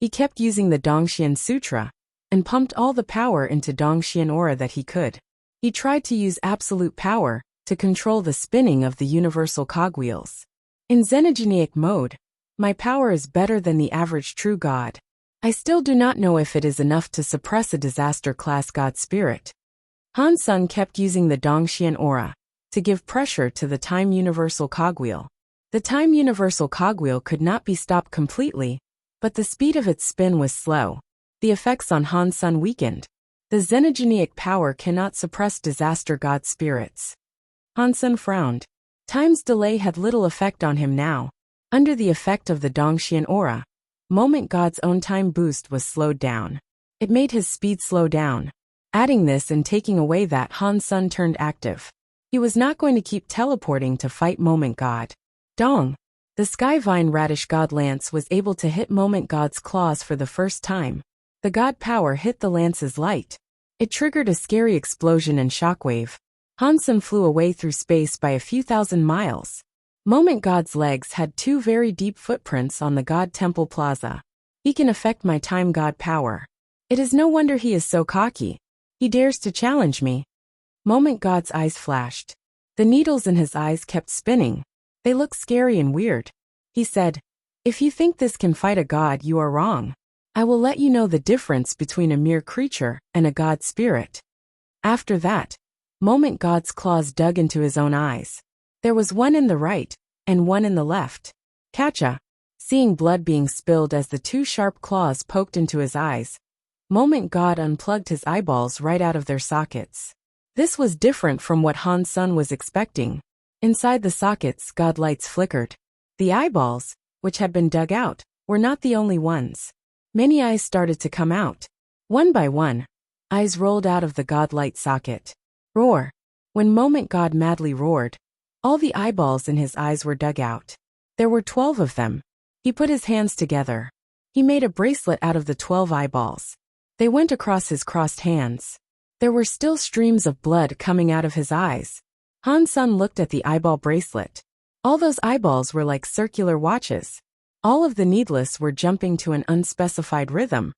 He kept using the Dongxian Sutra, and pumped all the power into Dongxian aura that he could. He tried to use absolute power to control the spinning of the universal cogwheels. In xenogenic mode, my power is better than the average true god. I still do not know if it is enough to suppress a disaster-class god spirit. Han Sen kept using the Dongxian aura to give pressure to the time universal cogwheel. The time universal cogwheel could not be stopped completely, but the speed of its spin was slow. The effects on Han Sen weakened. The xenogenic power cannot suppress disaster god spirits. Han Sen frowned. Time's delay had little effect on him now. Under the effect of the Dongxian aura, Moment God's own time boost was slowed down. It made his speed slow down. Adding this and taking away that, Han Sun turned active. He was not going to keep teleporting to fight Moment God. Dong! The Skyvine Radish God Lance was able to hit Moment God's claws for the first time. The God power hit the lance's light. It triggered a scary explosion and shockwave. Han Sun flew away through space by a few thousand miles. Moment God's legs had 2 very deep footprints on the God Temple Plaza. He can affect my time God power. It is no wonder he is so cocky. He dares to challenge me. Moment God's eyes flashed. The needles in his eyes kept spinning. They looked scary and weird. He said, "If you think this can fight a god, you are wrong. I will let you know the difference between a mere creature and a god spirit." After that, Moment God's claws dug into his own eyes. There was one in the right, and one in the left. Catcha! Seeing blood being spilled as the 2 sharp claws poked into his eyes, Moment God unplugged his eyeballs right out of their sockets. This was different from what Han Sun was expecting. Inside the sockets, God lights flickered. The eyeballs, which had been dug out, were not the only ones. Many eyes started to come out. One by one, eyes rolled out of the God light socket. Roar! When Moment God madly roared, all the eyeballs in his eyes were dug out. There were 12 of them. He put his hands together. He made a bracelet out of the 12 eyeballs. They went across his crossed hands. There were still streams of blood coming out of his eyes. Han Sun looked at the eyeball bracelet. All those eyeballs were like circular watches. All of the needless were jumping to an unspecified rhythm.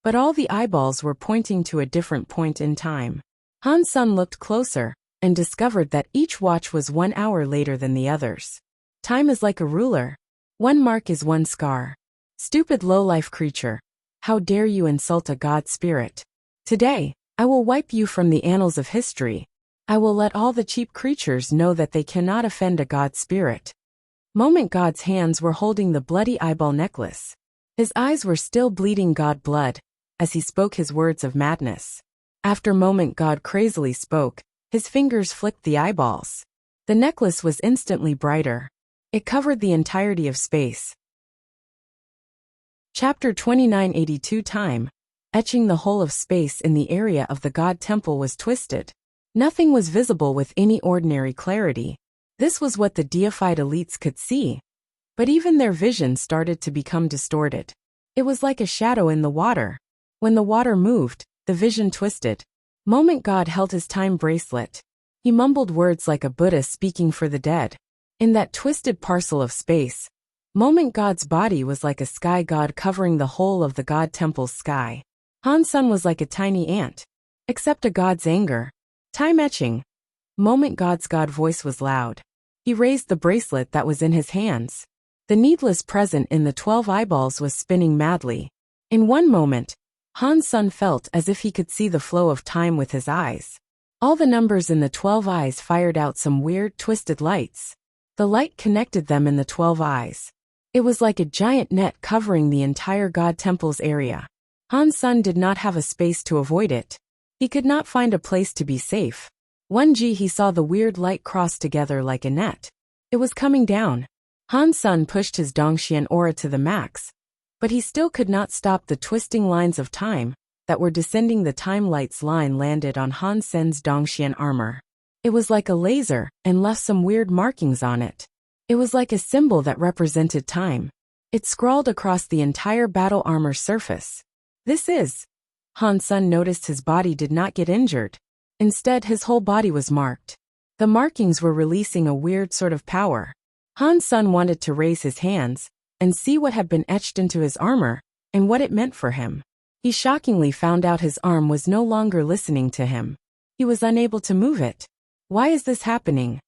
But all the eyeballs were pointing to a different point in time. Han Sun looked closer and discovered that each watch was 1 hour later than the others. Time is like a ruler. 1 mark is 1 scar. Stupid low-life creature. How dare you insult a god spirit? Today, I will wipe you from the annals of history. I will let all the cheap creatures know that they cannot offend a god spirit. Moment God's hands were holding the bloody eyeball necklace. His eyes were still bleeding god blood, as he spoke his words of madness. After Moment God crazily spoke, his fingers flicked the eyeballs. The necklace was instantly brighter. It covered the entirety of space. Chapter 2982 Time. Etching the whole of space in the area of the God Temple was twisted. Nothing was visible with any ordinary clarity. This was what the deified elites could see. But even their vision started to become distorted. It was like a shadow in the water. When the water moved, the vision twisted. Moment God held his time bracelet. He mumbled words like a Buddha speaking for the dead. In that twisted parcel of space, Moment God's body was like a sky god covering the whole of the God Temple's sky. Han Sun was like a tiny ant. Except a god's anger. Time etching. Moment God's god voice was loud. He raised the bracelet that was in his hands. The needless present in the 12 eyeballs was spinning madly. In one moment, Han Sun felt as if he could see the flow of time with his eyes. All the numbers in the 12 eyes fired out some weird, twisted lights. The light connected them in the 12 eyes. It was like a giant net covering the entire God Temple's area. Han Sun did not have a space to avoid it. He could not find a place to be safe. 1G he saw the weird light cross together like a net. It was coming down. Han Sun pushed his Dongxian aura to the max. But he still could not stop the twisting lines of time that were descending. The time light's line landed on Han Sen's Dongxian armor. It was like a laser and left some weird markings on it. It was like a symbol that represented time. It scrawled across the entire battle armor surface. This is. Han Sun noticed his body did not get injured. Instead, his whole body was marked. The markings were releasing a weird sort of power. Han Sun wanted to raise his hands and see what had been etched into his armor and what it meant for him. He shockingly found out his arm was no longer listening to him. He was unable to move it. Why is this happening?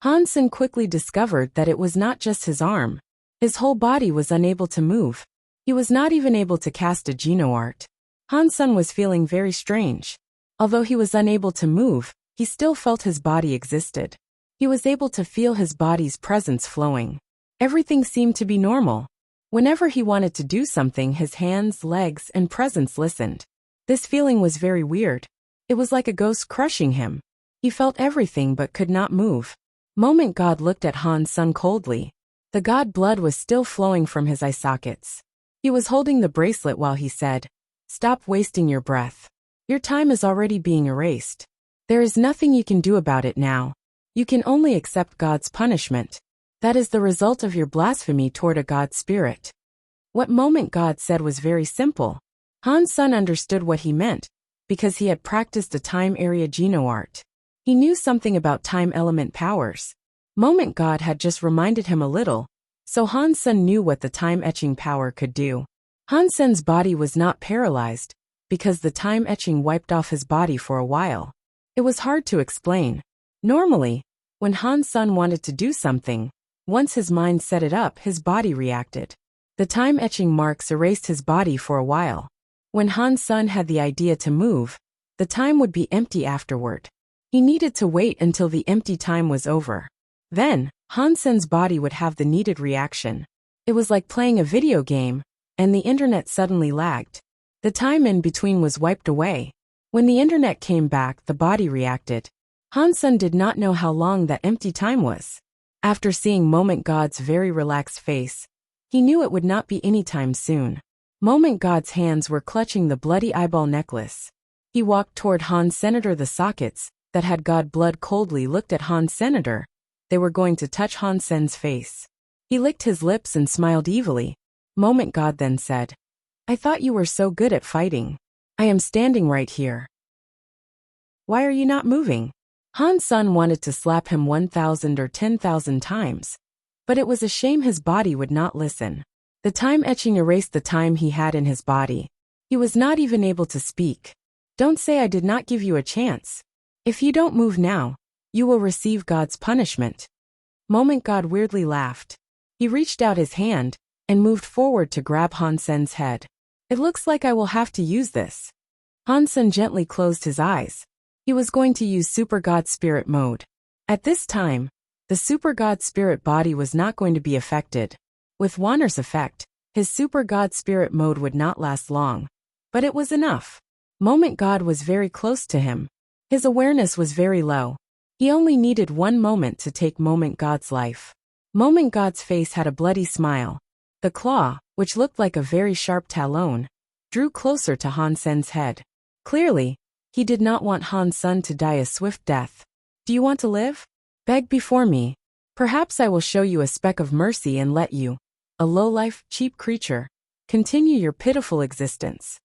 Han Sun quickly discovered that it was not just his arm. His whole body was unable to move. He was not even able to cast a Geno art. Han Sun was feeling very strange. Although he was unable to move, he still felt his body existed. He was able to feel his body's presence flowing. Everything seemed to be normal. Whenever he wanted to do something, his hands, legs, and presence listened. This feeling was very weird. It was like a ghost crushing him. He felt everything but could not move. Moment God looked at Han Sun coldly. The god blood was still flowing from his eye sockets. He was holding the bracelet while he said, Stop wasting your breath. Your time is already being erased. There is nothing you can do about it now. You can only accept God's punishment. That is the result of your blasphemy toward a God spirit. What Moment God said was very simple. Han's son understood what he meant, because he had practiced a time area geno art. He knew something about time element powers. Moment God had just reminded him a little, so Han's son knew what the time etching power could do. Han's son's body was not paralyzed, because the time etching wiped off his body for a while. It was hard to explain. Normally, when Han's son wanted to do something, once his mind set it up, his body reacted. The time etching marks erased his body for a while. When Han's son had the idea to move, the time would be empty afterward. He needed to wait until the empty time was over. Then, Han's son's body would have the needed reaction. It was like playing a video game, and the internet suddenly lagged. The time in between was wiped away. When the internet came back, the body reacted. Han's son did not know how long that empty time was. After seeing Moment God's very relaxed face, he knew it would not be any time soon. Moment God's hands were clutching the bloody eyeball necklace. He walked toward Han's senator. The sockets that had God blood coldly looked at Han's senator. They were going to touch Han's son's face. He licked his lips and smiled evilly. Moment God then said, "I thought you were so good at fighting. I am standing right here. Why are you not moving?" Han's son wanted to slap him 1,000 or 10,000 times. But it was a shame his body would not listen. The time etching erased the time he had in his body. He was not even able to speak. "Don't say I did not give you a chance. If you don't move now, you will receive God's punishment." Moment God weirdly laughed. He reached out his hand and moved forward to grab Han's son's head. "It looks like I will have to use this." Han's son gently closed his eyes. He was going to use Super God Spirit mode. At this time, the Super God Spirit body was not going to be affected. With Wanner's effect, his Super God Spirit mode would not last long. But it was enough. Moment God was very close to him. His awareness was very low. He only needed one moment to take Moment God's life. Moment God's face had a bloody smile. The claw, which looked like a very sharp talon, drew closer to Han's son's head. Clearly, he did not want Han's son to die a swift death. "Do you want to live? Beg before me. Perhaps I will show you a speck of mercy and let you, a low-life, cheap creature, continue your pitiful existence."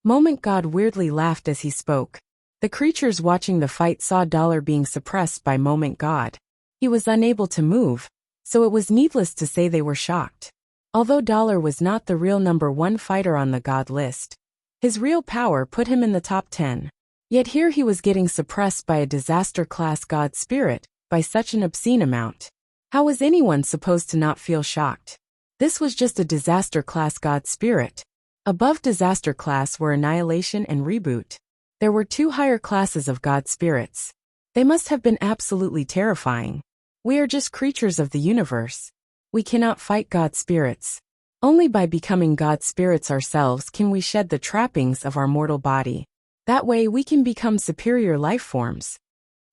Moment God weirdly laughed as he spoke. The creatures watching the fight saw Dollar being suppressed by Moment God. He was unable to move, so it was needless to say they were shocked. Although Dollar was not the real #1 fighter on the God list, his real power put him in the top 10. Yet here he was getting suppressed by a disaster-class God spirit by such an obscene amount. How was anyone supposed to not feel shocked? This was just a disaster-class God spirit. Above disaster class were annihilation and reboot. There were 2 higher classes of God spirits. They must have been absolutely terrifying. We are just creatures of the universe. We cannot fight God spirits. Only by becoming God spirits ourselves can we shed the trappings of our mortal body. That way we can become superior life forms.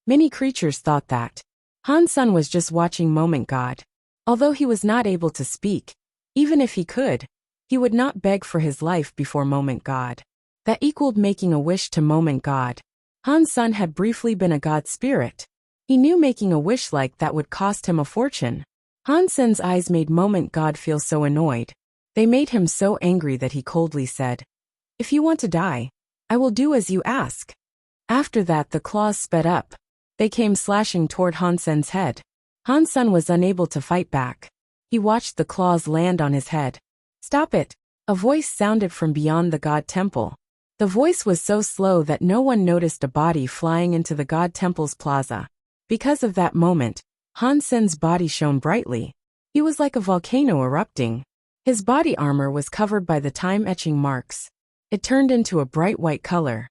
Many creatures thought that. Han's son was just watching Moment God. Although he was not able to speak, even if he could, he would not beg for his life before Moment God. That equaled making a wish to Moment God. Han's son had briefly been a God spirit. He knew making a wish like that would cost him a fortune. Han's son's eyes made Moment God feel so annoyed. They made him so angry that he coldly said, "If you want to die, I will do as you ask." After that the claws sped up. They came slashing toward Han's son's head. Han's son was unable to fight back. He watched the claws land on his head. "Stop it!" A voice sounded from beyond the God temple. The voice was so slow that no one noticed a body flying into the God temple's plaza. Because of that moment, Han's son's body shone brightly. He was like a volcano erupting. His body armor was covered by the time-etching marks. It turned into a bright white color.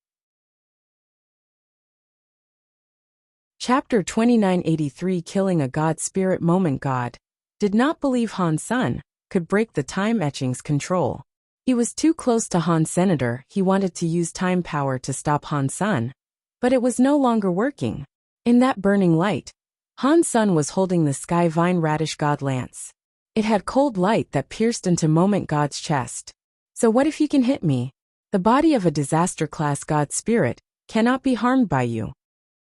Chapter 2983 Killing a God Spirit. Moment God did not believe Han's son could break the time-etching's control. He was too close to Han's senator. He wanted to use time power to stop Han's son, but it was no longer working. In that burning light, Han's son was holding the sky vine radish God lance. It had cold light that pierced into Moment God's chest. "So what if you can hit me? The body of a disaster-class god spirit cannot be harmed by you.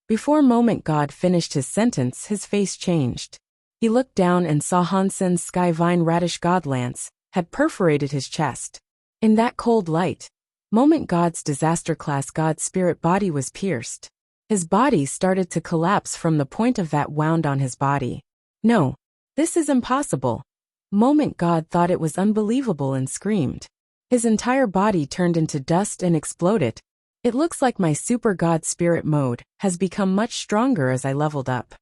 Before Moment God finished his sentence, his face changed. He looked down and saw Hansen's sky vine radish god lance had perforated his chest. In that cold light, Moment God's disaster-class god spirit body was pierced. His body started to collapse from the point of that wound on his body. No, this is impossible. Moment God thought it was unbelievable and screamed. His entire body turned into dust and exploded. It looks like my super god spirit mode has become much stronger as I leveled up.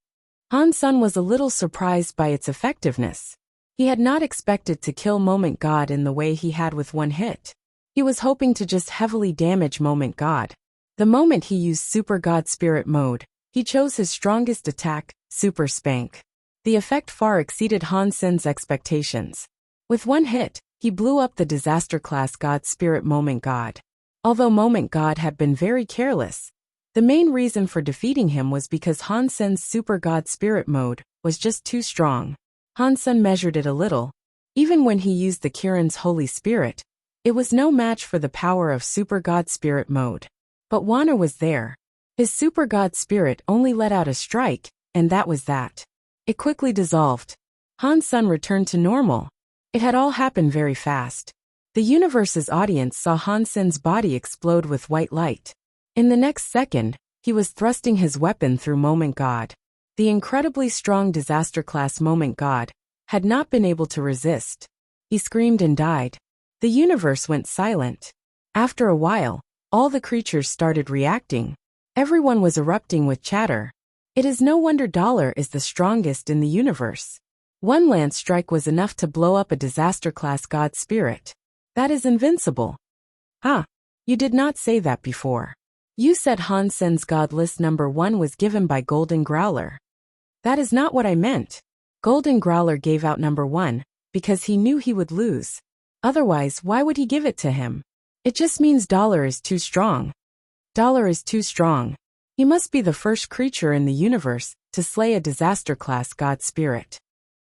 Hansen was a little surprised by its effectiveness. He had not expected to kill Moment God in the way he had with one hit. He was hoping to just heavily damage Moment God. The moment he used super god spirit mode, he chose his strongest attack, Super Spank. The effect far exceeded Hansen's expectations. With one hit, he blew up the disaster-class god spirit Moment God. Although Moment God had been very careless, the main reason for defeating him was because Hansen's super god spirit mode was just too strong. Hansen measured it a little. Even when he used the Kirin's Holy Spirit, it was no match for the power of super god spirit mode. But Wanner was there. His super god spirit only let out a strike, and that was that. It quickly dissolved. Hansen returned to normal. It had all happened very fast. The universe's audience saw Hansen's body explode with white light. In the next second, he was thrusting his weapon through Moment God. The incredibly strong disaster-class Moment God had not been able to resist. He screamed and died. The universe went silent. After a while, all the creatures started reacting. Everyone was erupting with chatter. It is no wonder Dollar is the strongest in the universe. One lance strike was enough to blow up a disaster-class god spirit. That is invincible. Ah, you did not say that before. You said Hansen's god list number 1 was given by Golden Growler. That is not what I meant. Golden Growler gave out number 1 because he knew he would lose. Otherwise, why would he give it to him? It just means Dollar is too strong. Dollar is too strong. He must be the first creature in the universe to slay a disaster-class god spirit.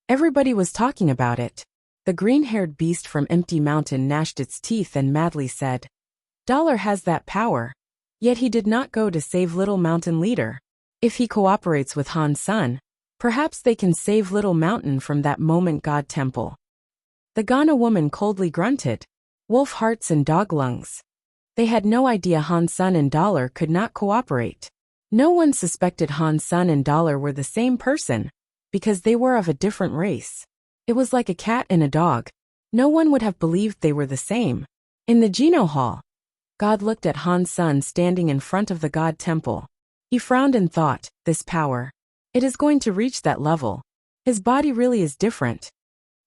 Everybody was talking about it. The green-haired beast from Empty Mountain gnashed its teeth and madly said, Dollar has that power. Yet he did not go to save Little Mountain Leader. If he cooperates with Hansen, perhaps they can save Little Mountain from that Moment God temple. The Ghana woman coldly grunted. Wolf hearts and dog lungs. They had no idea Hansen and Dollar could not cooperate. No one suspected Hansen and Dollar were the same person, because they were of a different race. It was like a cat and a dog. No one would have believed they were the same. In the Geno Hall, God looked at Hansen standing in front of the God Temple. He frowned and thought, this power. It is going to reach that level. His body really is different.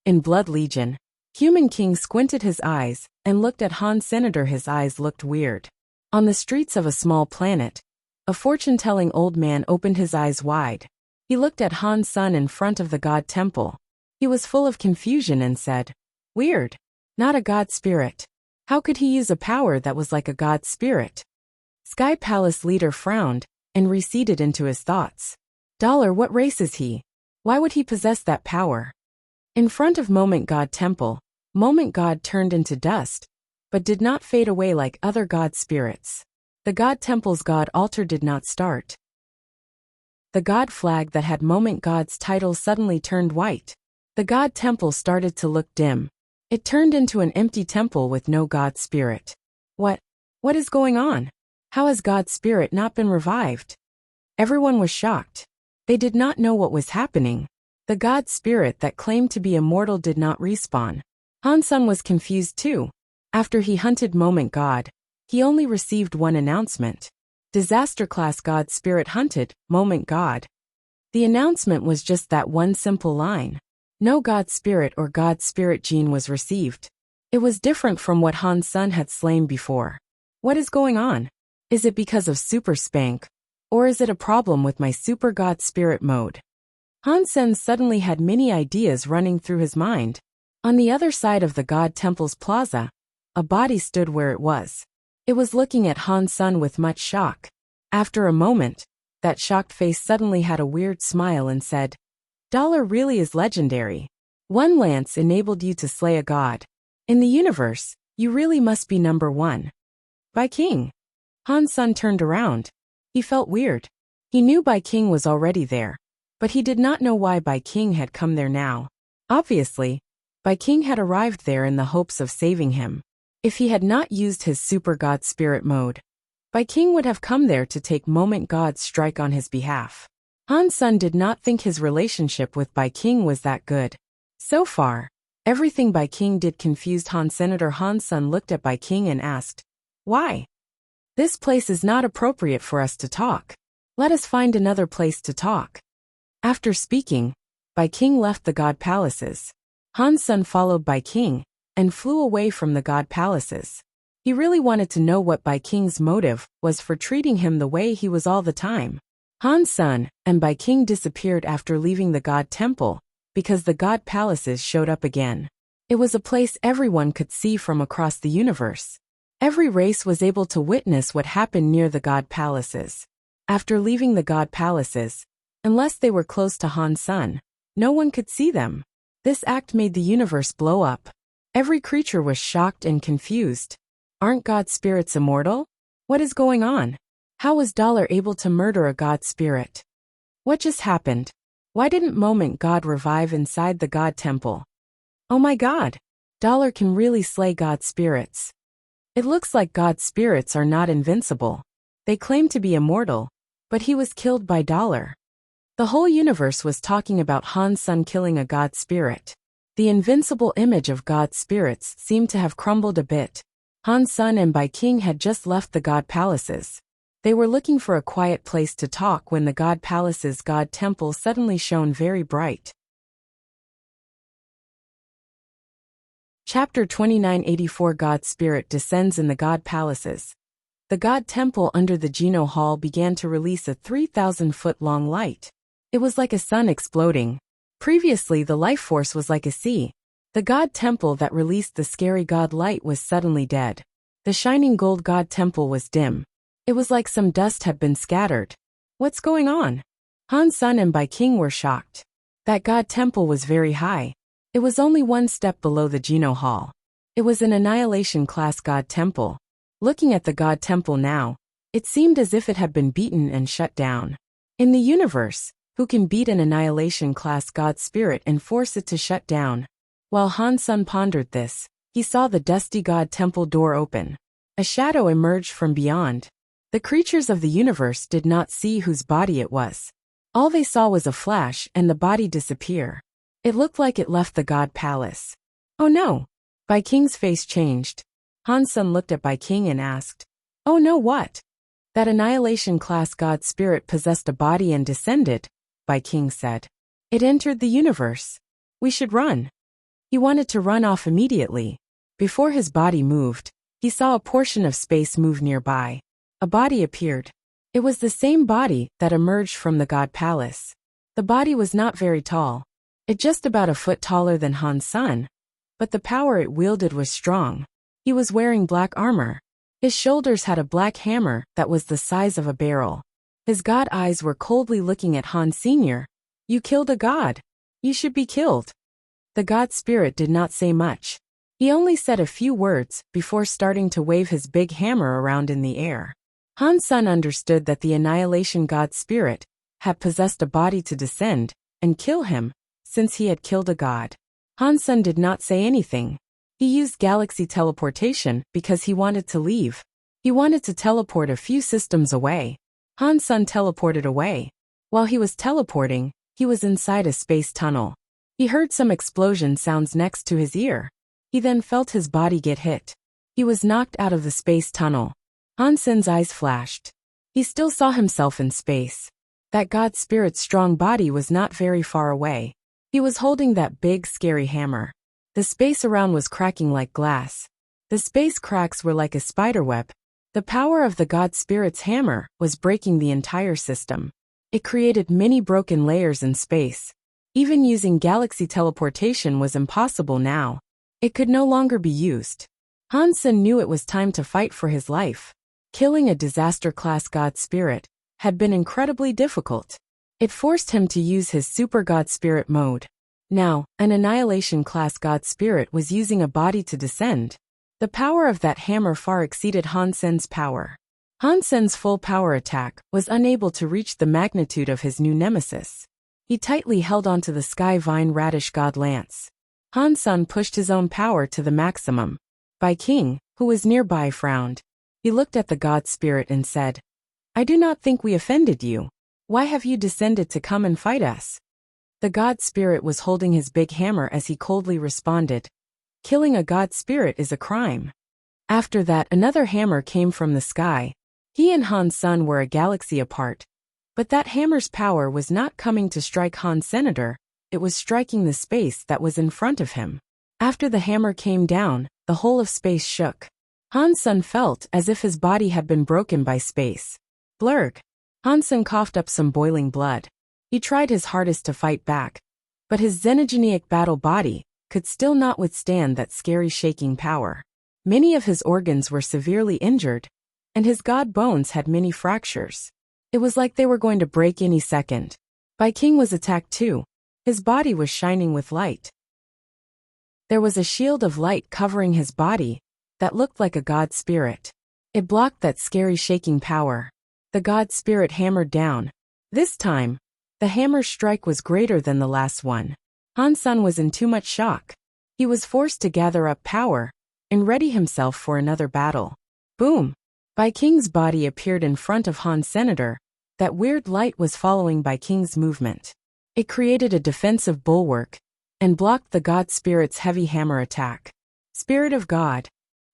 In Blood Legion, Human King squinted his eyes and looked at Han Senator. His eyes looked weird. On the streets of a small planet, a fortune-telling old man opened his eyes wide. He looked at Hansen in front of the God Temple. He was full of confusion and said, Weird. Not a god spirit. How could he use a power that was like a god spirit? Sky Palace leader frowned and receded into his thoughts. Dollar, what race is he? Why would he possess that power? In front of Moment God Temple, Moment God turned into dust, but did not fade away like other god spirits. The God Temple's God altar did not start. The God flag that had Moment God's title suddenly turned white. The God Temple started to look dim. It turned into an empty temple with no God spirit. What is going on? How has God spirit not been revived? Everyone was shocked. They did not know what was happening. The god spirit that claimed to be immortal did not respawn. Hansen was confused too. After he hunted Moment God, he only received one announcement. Disaster class god spirit hunted Moment God. The announcement was just that one simple line. No god spirit or god spirit gene was received. It was different from what Hansen had slain before. What is going on? Is it because of Super Spank? Or is it a problem with my super god spirit mode? Hansen suddenly had many ideas running through his mind. On the other side of the God Temple's plaza, a body stood where it was. It was looking at Hansen with much shock. After a moment, that shocked face suddenly had a weird smile and said, Dollar really is legendary. One lance enabled you to slay a god. In the universe, you really must be number 1. Bai King. Han Sen turned around. He felt weird. He knew Bai King was already there, but he did not know why Bai King had come there now. Obviously, Bai King had arrived there in the hopes of saving him. If he had not used his Super God Spirit mode, Bai King would have come there to take Moment God's strike on his behalf. Han Sen did not think his relationship with Bai King was that good. So far, everything Bai King did confused Han. Senator Han Sen looked at Bai King and asked, "Why? This place is not appropriate for us to talk. Let us find another place to talk." After speaking, Bai King left the God Palaces. Han Sen followed Bai King and flew away from the God Palaces. He really wanted to know what Bai King's motive was for treating him the way he was all the time. Han Sen and Bai King disappeared after leaving the God Temple because the God Palaces showed up again. It was a place everyone could see from across the universe. Every race was able to witness what happened near the God Palaces. After leaving the God Palaces, unless they were close to Han Sen, no one could see them. This act made the universe blow up. Every creature was shocked and confused. Aren't God spirits immortal? What is going on? How was Dollar able to murder a God spirit? What just happened? Why didn't Moment God revive inside the God Temple? Oh my God! Dollar can really slay God spirits. It looks like God spirits are not invincible. They claim to be immortal, but he was killed by Dollar. The whole universe was talking about Han Sen killing a God spirit. The invincible image of God spirits seemed to have crumbled a bit. Han Sen and Bai King had just left the God Palaces. They were looking for a quiet place to talk when the God Palace's God Temple suddenly shone very bright. Chapter 2984 God Spirit descends in the God Palaces. The God Temple under the Geno Hall began to release a 3,000-foot-long light. It was like a sun exploding. Previously the life force was like a sea. The God Temple that released the scary God light was suddenly dead. The shining gold God Temple was dim. It was like some dust had been scattered. What's going on? Han Sen and Bai King were shocked. That God Temple was very high. It was only one step below the Geno Hall. It was an Annihilation-class God Temple. Looking at the God Temple now, it seemed as if it had been beaten and shut down. In the universe, who can beat an Annihilation-class God Spirit and force it to shut down? While Han Sen pondered this, he saw the dusty God Temple door open. A shadow emerged from beyond. The creatures of the universe did not see whose body it was. All they saw was a flash and the body disappear. It looked like it left the God Palace. Oh no! Bai King's face changed. Han Sen looked at Bai King and asked, "Oh no, what?" "That Annihilation-class God Spirit possessed a body and descended," Bai King said. "It entered the universe. We should run." He wanted to run off immediately. Before his body moved, he saw a portion of space move nearby. A body appeared. It was the same body that emerged from the God Palace. The body was not very tall. It just about a foot taller than Han Sen, but the power it wielded was strong. He was wearing black armor. His shoulders had a black hammer that was the size of a barrel. His god eyes were coldly looking at Han Sr. "You killed a god. You should be killed." The God Spirit did not say much. He only said a few words before starting to wave his big hammer around in the air. Han Sen understood that the Annihilation God Spirit had possessed a body to descend and kill him, since he had killed a god. Han Sen did not say anything. He used galaxy teleportation because he wanted to leave. He wanted to teleport a few systems away. Han Sen teleported away. While he was teleporting, he was inside a space tunnel. He heard some explosion sounds next to his ear. He then felt his body get hit. He was knocked out of the space tunnel. Han Sen's eyes flashed. He still saw himself in space. That God Spirit's strong body was not very far away. He was holding that big, scary hammer. The space around was cracking like glass. The space cracks were like a spiderweb. The power of the God Spirit's hammer was breaking the entire system. It created many broken layers in space. Even using galaxy teleportation was impossible now. It could no longer be used. Han Sen knew it was time to fight for his life. Killing a disaster-class God Spirit had been incredibly difficult. It forced him to use his Super God Spirit mode. Now, an Annihilation-class God Spirit was using a body to descend. The power of that hammer far exceeded Han Sen's power. Han Sen's full power attack was unable to reach the magnitude of his new nemesis. He tightly held onto the sky vine radish god lance. Han Sen pushed his own power to the maximum. Bai King, who was nearby, frowned. He looked at the god spirit and said, "I do not think we offended you. Why have you descended to come and fight us?" The god spirit was holding his big hammer as he coldly responded, "Killing a god spirit is a crime." After that, another hammer came from the sky. He and Han Sen were a galaxy apart. But that hammer's power was not coming to strike Han Senator, it was striking the space that was in front of him. After the hammer came down, the whole of space shook. Han Sen felt as if his body had been broken by space. Blurg. Han Sen coughed up some boiling blood. He tried his hardest to fight back, but his xenogenic battle body could still not withstand that scary shaking power. Many of his organs were severely injured, and his god bones had many fractures. It was like they were going to break any second. Bai King was attacked too. His body was shining with light. There was a shield of light covering his body that looked like a god spirit. It blocked that scary shaking power. The god spirit hammered down. This time, the hammer's strike was greater than the last one. Han Sen was in too much shock. He was forced to gather up power and ready himself for another battle. Boom! Bai King's body appeared in front of Han Senator. That weird light was following Bai King's movement. It created a defensive bulwark and blocked the god spirit's heavy hammer attack. Spirit of God.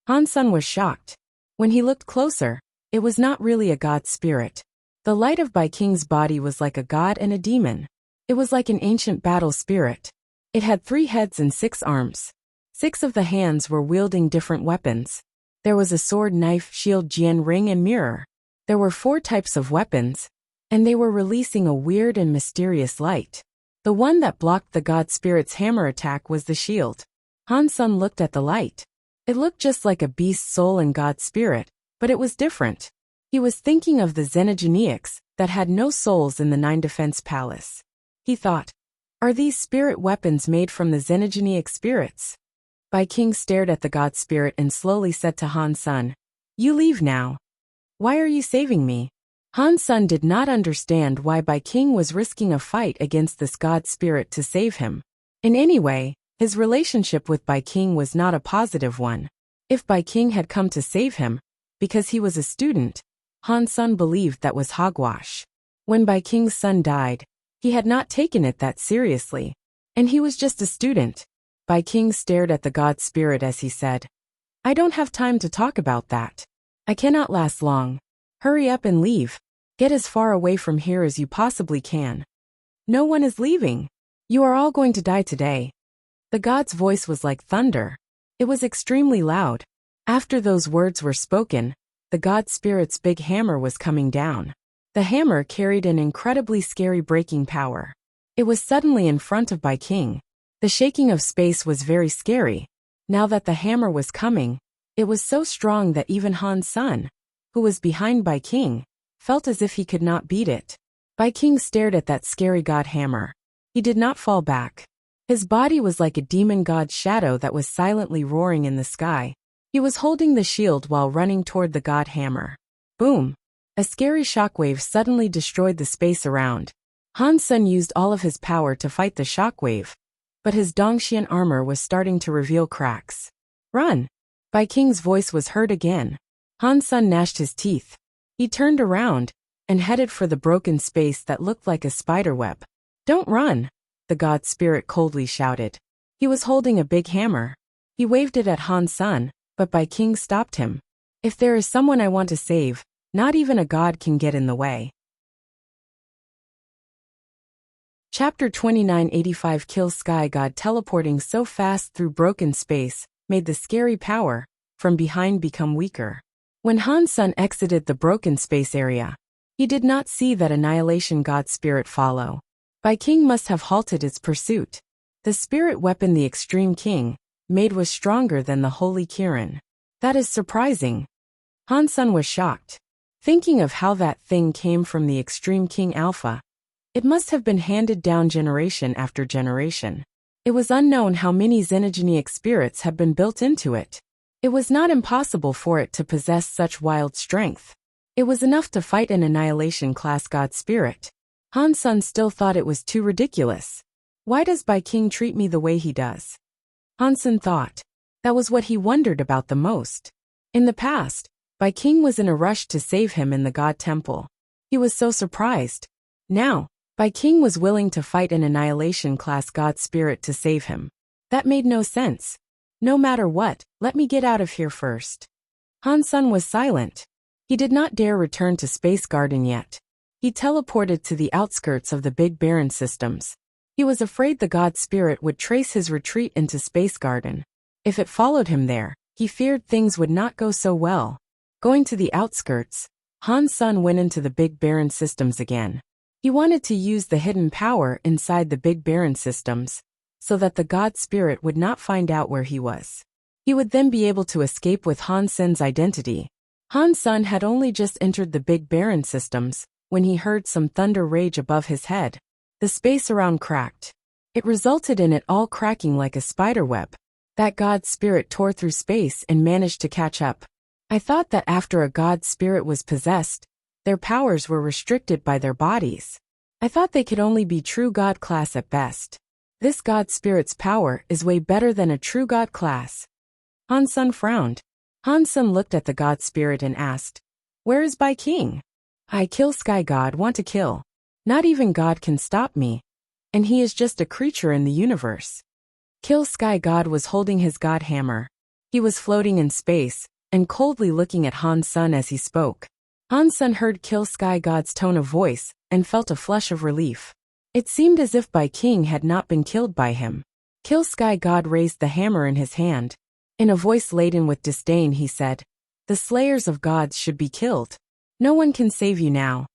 Han Sen was shocked. When he looked closer, it was not really a god spirit. The light of Bai King's body was like a god and a demon. It was like an ancient battle spirit. It had 3 heads and 6 arms. 6 of the hands were wielding different weapons. There was a sword, knife, shield, jian, ring, and mirror. There were 4 types of weapons, and they were releasing a weird and mysterious light. The one that blocked the god spirit's hammer attack was the shield. Han Sen looked at the light. It looked just like a beast's soul and god spirit, but it was different. He was thinking of the xenogeniacs that had no souls in the 9 Defense Palace. He thought, are these spirit weapons made from the xenogeniac spirits? Bai King stared at the god spirit and slowly said to Han Sen, "You leave now. Why are you saving me?" Han Sen did not understand why Bai King was risking a fight against this god spirit to save him. In any way, his relationship with Bai King was not a positive one. If Bai King had come to save him because he was a student, Han Sen believed that was hogwash. When Bai King's son died, he had not taken it that seriously, and he was just a student. Bai King stared at the god spirit as he said, "I don't have time to talk about that. I cannot last long. Hurry up and leave. Get as far away from here as you possibly can." "No one is leaving. You are all going to die today." The god's voice was like thunder. It was extremely loud. After those words were spoken, the god spirit's big hammer was coming down. The hammer carried an incredibly scary breaking power. It was suddenly in front of Bai King. The shaking of space was very scary. Now that the hammer was coming, it was so strong that even Han Sen, who was behind Bai King, felt as if he could not beat it. Bai King stared at that scary god hammer. He did not fall back. His body was like a demon god's shadow that was silently roaring in the sky. He was holding the shield while running toward the god hammer. Boom! A scary shockwave suddenly destroyed the space around. Han Sen used all of his power to fight the shockwave, but his Dongxian armor was starting to reveal cracks. "Run!" Bai King's voice was heard again. Han Sen gnashed his teeth. He turned around and headed for the broken space that looked like a spiderweb. "Don't run!" the god spirit coldly shouted. He was holding a big hammer. He waved it at Han Sen, but Bai King stopped him. "If there is someone I want to save, not even a god can get in the way." Chapter 2985 Kill Sky God. Teleporting so fast through broken space made the scary power from behind become weaker. When Han Sen exited the broken space area, he did not see that Annihilation God Spirit follow. Bai King must have halted its pursuit. The spirit weapon the Extreme King made was stronger than the Holy Kirin. That is surprising. Han Sen was shocked. Thinking of how that thing came from the Extreme King Alpha, it must have been handed down generation after generation. It was unknown how many xenogeniac spirits had been built into it. It was not impossible for it to possess such wild strength. It was enough to fight an annihilation-class god spirit. Han Sen still thought it was too ridiculous. Why does Bai King treat me the way he does? Han Sen thought. That was what he wondered about the most. In the past, Bai King was in a rush to save him in the god temple. He was so surprised. Now, Bai King was willing to fight an annihilation-class god spirit to save him. That made no sense. No matter what, let me get out of here first. Han Sen was silent. He did not dare return to Space Garden yet. He teleported to the outskirts of the Big Barren systems. He was afraid the god spirit would trace his retreat into Space Garden. If it followed him there, he feared things would not go so well. Going to the outskirts, Han Sen went into the Big Barren systems again. He wanted to use the hidden power inside the Big Barren systems, so that the god spirit would not find out where he was. He would then be able to escape with Han Sen's identity. Han Sen had only just entered the Big Barren systems when he heard some thunder rage above his head. The space around cracked. It resulted in it all cracking like a spiderweb. That god spirit tore through space and managed to catch up. I thought that after a god spirit was possessed, their powers were restricted by their bodies. I thought they could only be true god class at best. This god spirit's power is way better than a true god class. Han Sen frowned. Han Sen looked at the god spirit and asked, "Where is Bai King? I kill Sky God want to kill. Not even God can stop me. And he is just a creature in the universe." Kill Sky God was holding his god hammer. He was floating in space, and coldly looking at Han Sen as he spoke. Han Sen heard Kill Sky God's tone of voice, and felt a flush of relief. It seemed as if Bai King had not been killed by him. Kill Sky God raised the hammer in his hand. In a voice laden with disdain he said, "The slayers of gods should be killed. No one can save you now."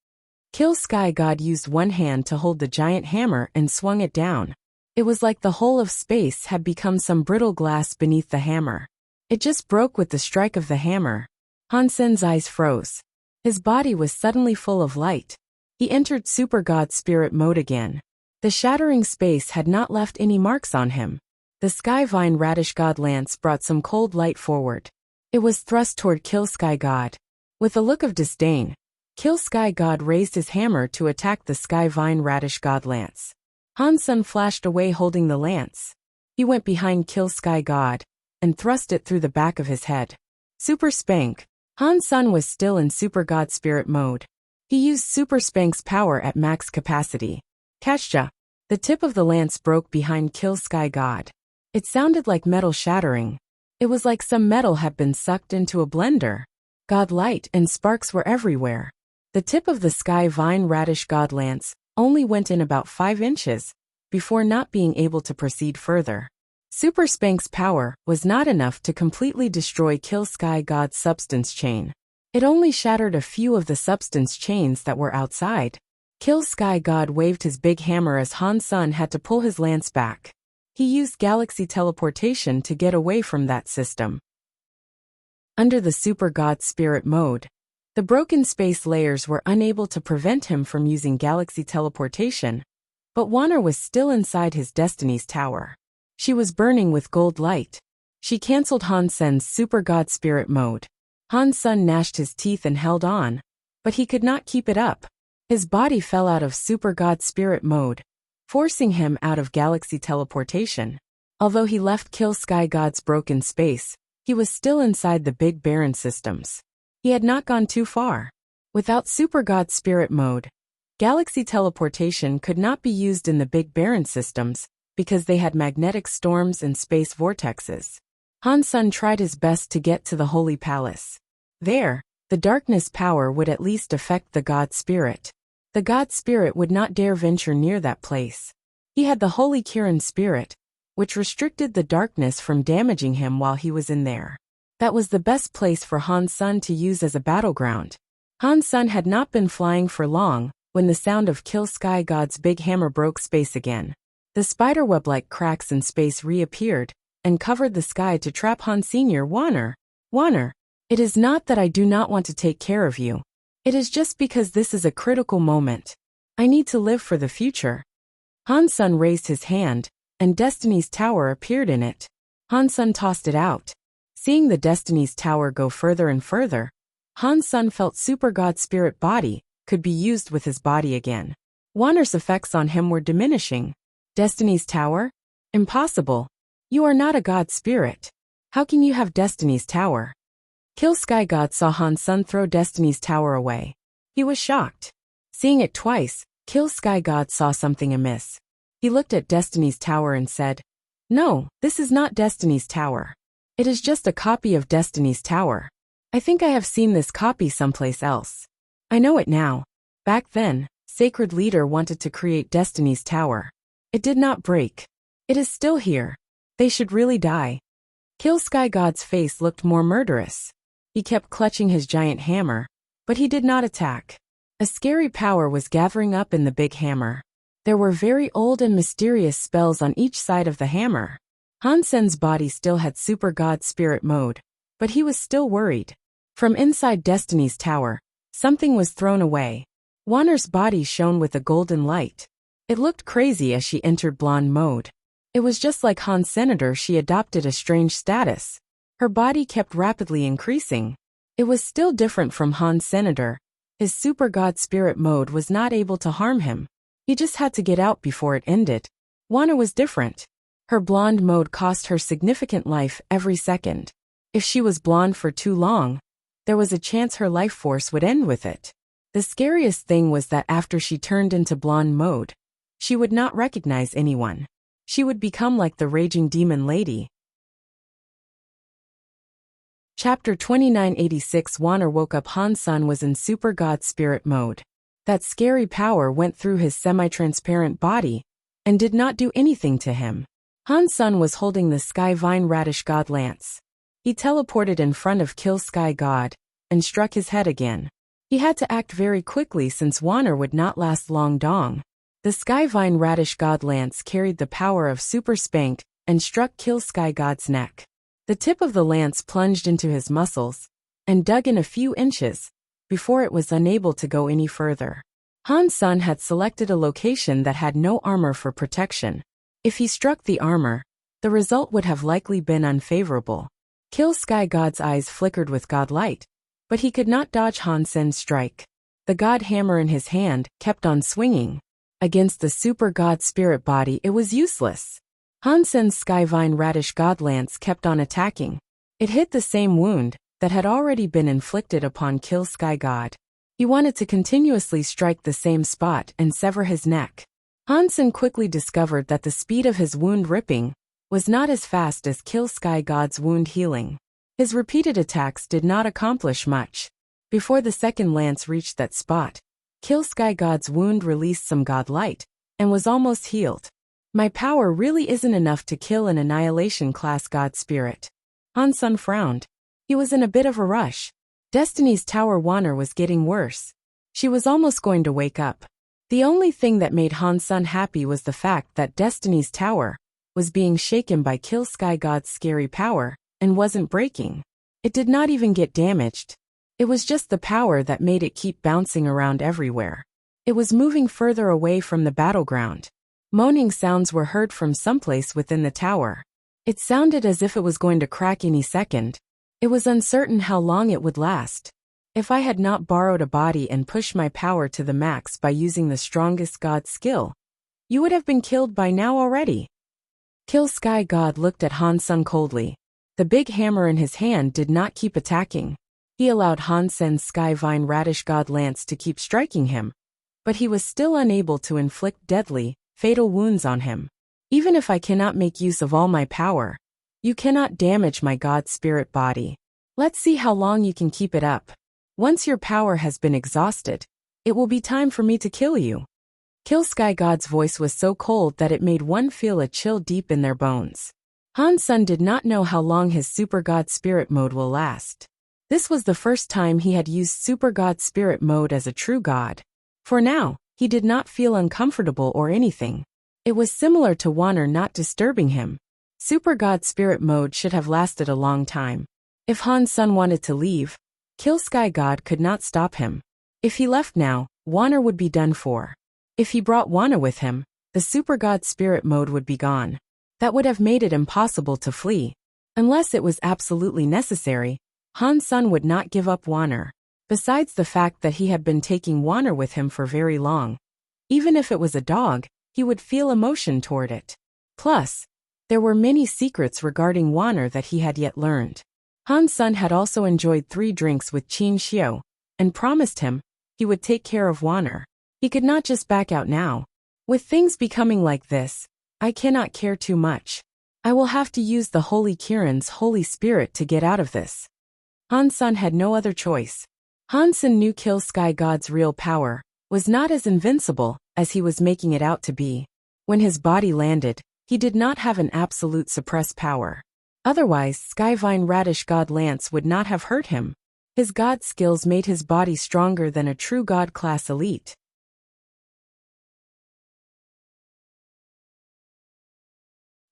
Kill Sky God used one hand to hold the giant hammer and swung it down. It was like the whole of space had become some brittle glass beneath the hammer. It just broke with the strike of the hammer. Han Sen's eyes froze. His body was suddenly full of light. He entered Super God Spirit mode again. The shattering space had not left any marks on him. The Sky Vine Radish God Lance brought some cold light forward. It was thrust toward Kill Sky God. With a look of disdain, Kill Sky God raised his hammer to attack the Sky Vine Radish God Lance. Han Sen flashed away holding the lance. He went behind Kill Sky God and thrust it through the back of his head. Super Spank. Han Sen was still in Super God Spirit mode. He used Super Spank's power at max capacity. Catcha! The tip of the lance broke behind Kill Sky God. It sounded like metal shattering. It was like some metal had been sucked into a blender. God light and sparks were everywhere. The tip of the Sky Vine Radish God Lance only went in about 5 inches, before not being able to proceed further. Super Spank's power was not enough to completely destroy Kill Sky God's substance chain. It only shattered a few of the substance chains that were outside. Kill Sky God waved his big hammer as Han Sen had to pull his lance back. He used galaxy teleportation to get away from that system. Under the Super God Spirit mode, the broken space layers were unable to prevent him from using galaxy teleportation, but Wanner was still inside his Destiny's Tower. She was burning with gold light. She cancelled Han Sen's Super God Spirit mode. Han Sen gnashed his teeth and held on, but he could not keep it up. His body fell out of Super God Spirit mode, forcing him out of galaxy teleportation. Although he left Kill Sky God's broken space, he was still inside the Big Barren systems. He had not gone too far. Without Super God Spirit mode, galaxy teleportation could not be used in the Big Barren systems because they had magnetic storms and space vortexes. Han Sen tried his best to get to the Holy Palace. There, the darkness power would at least affect the God Spirit. The God Spirit would not dare venture near that place. He had the Holy Kirin Spirit, which restricted the darkness from damaging him while he was in there. That was the best place for Han Sen to use as a battleground. Han Sen had not been flying for long when the sound of Kill Sky God's big hammer broke space again. The spiderweb-like cracks in space reappeared and covered the sky to trap Han Sr. Wanner. Wanner, it is not that I do not want to take care of you. It is just because this is a critical moment. I need to live for the future. Han Sen raised his hand, and Destiny's Tower appeared in it. Han Sen tossed it out. Seeing the Destiny's Tower go further and further, Han's son felt Super God Spirit body could be used with his body again. Wanner's effects on him were diminishing. Destiny's Tower? Impossible. You are not a God Spirit. How can you have Destiny's Tower? Kill Sky God saw Han's son throw Destiny's Tower away. He was shocked. Seeing it twice, Kill Sky God saw something amiss. He looked at Destiny's Tower and said, "No, this is not Destiny's Tower. It is just a copy of Destiny's Tower. I think I have seen this copy someplace else. I know it now. Back then, Sacred Leader wanted to create Destiny's Tower. It did not break. It is still here. They should really die." Kill Sky God's face looked more murderous. He kept clutching his giant hammer, but he did not attack. A scary power was gathering up in the big hammer. There were very old and mysterious spells on each side of the hammer. Hansen's body still had Super God Spirit mode, but he was still worried. From inside Destiny's Tower, something was thrown away. Wanner's body shone with a golden light. It looked crazy as she entered blonde mode. It was just like Han's Senator, she adopted a strange status. Her body kept rapidly increasing. It was still different from Han's Senator. His Super God Spirit mode was not able to harm him. He just had to get out before it ended. Wanner was different. Her blonde mode cost her significant life every second. If she was blonde for too long, there was a chance her life force would end with it. The scariest thing was that after she turned into blonde mode, she would not recognize anyone. She would become like the raging demon lady. Chapter 2986. Wanner woke up. Han's son was in Super God Spirit mode. That scary power went through his semi-transparent body and did not do anything to him. Han's son was holding the Sky Vine Radish God Lance. He teleported in front of Kill Sky God and struck his head again. He had to act very quickly since Wanner would not last long. Dong. The Sky Vine Radish God Lance carried the power of Super Spank and struck Kill Sky God's neck. The tip of the lance plunged into his muscles and dug in a few inches before it was unable to go any further. Han's son had selected a location that had no armor for protection. If he struck the armor, the result would have likely been unfavorable. Kill Sky God's eyes flickered with God light, but he could not dodge Hansen's strike. The God hammer in his hand kept on swinging. Against the Super God Spirit body, it was useless. Hansen's Skyvine Radish God Lance kept on attacking. It hit the same wound that had already been inflicted upon Kill Sky God. He wanted to continuously strike the same spot and sever his neck. Hansen quickly discovered that the speed of his wound ripping was not as fast as Kill Sky God's wound healing. His repeated attacks did not accomplish much. Before the second lance reached that spot, Kill Sky God's wound released some God light and was almost healed. My power really isn't enough to kill an Annihilation class God Spirit. Hansen frowned. He was in a bit of a rush. Destiny's Tower Wanner was getting worse. She was almost going to wake up. The only thing that made Hansen happy was the fact that Destiny's Tower was being shaken by Kill Sky God's scary power and wasn't breaking. It did not even get damaged. It was just the power that made it keep bouncing around everywhere. It was moving further away from the battleground. Moaning sounds were heard from someplace within the tower. It sounded as if it was going to crack any second. It was uncertain how long it would last. If I had not borrowed a body and pushed my power to the max by using the strongest God skill, you would have been killed by now already. Kill Sky God looked at Hansen coldly. The big hammer in his hand did not keep attacking. He allowed Hansen's Skyvine Radish God Lance to keep striking him, but he was still unable to inflict deadly, fatal wounds on him. Even if I cannot make use of all my power, you cannot damage my God Spirit body. Let's see how long you can keep it up. Once your power has been exhausted, it will be time for me to kill you. Kill Sky God's voice was so cold that it made one feel a chill deep in their bones. Hansen did not know how long his Super God Spirit mode will last. This was the first time he had used Super God Spirit mode as a true god. For now, he did not feel uncomfortable or anything. It was similar to Wanner not disturbing him. Super God Spirit mode should have lasted a long time. If Hansen wanted to leave, Kill Sky God could not stop him. If he left now, Wanner would be done for. If he brought Wanner with him, the Super God Spirit mode would be gone. That would have made it impossible to flee. Unless it was absolutely necessary, Han Sun would not give up Wanner. Besides the fact that he had been taking Wanner with him for very long, even if it was a dog, he would feel emotion toward it. Plus, there were many secrets regarding Wanner that he had yet learned. Han Sun had also enjoyed 3 drinks with Qin Xiu, and promised him he would take care of Wanner. He could not just back out now. With things becoming like this, I cannot care too much. I will have to use the Holy Kirin's Holy Spirit to get out of this. Han Sun had no other choice. Han Sun knew Kill Sky God's real power was not as invincible as he was making it out to be. When his body landed, he did not have an absolute suppressed power. Otherwise, Skyvine Radish God Lance would not have hurt him. His god skills made his body stronger than a true god-class elite.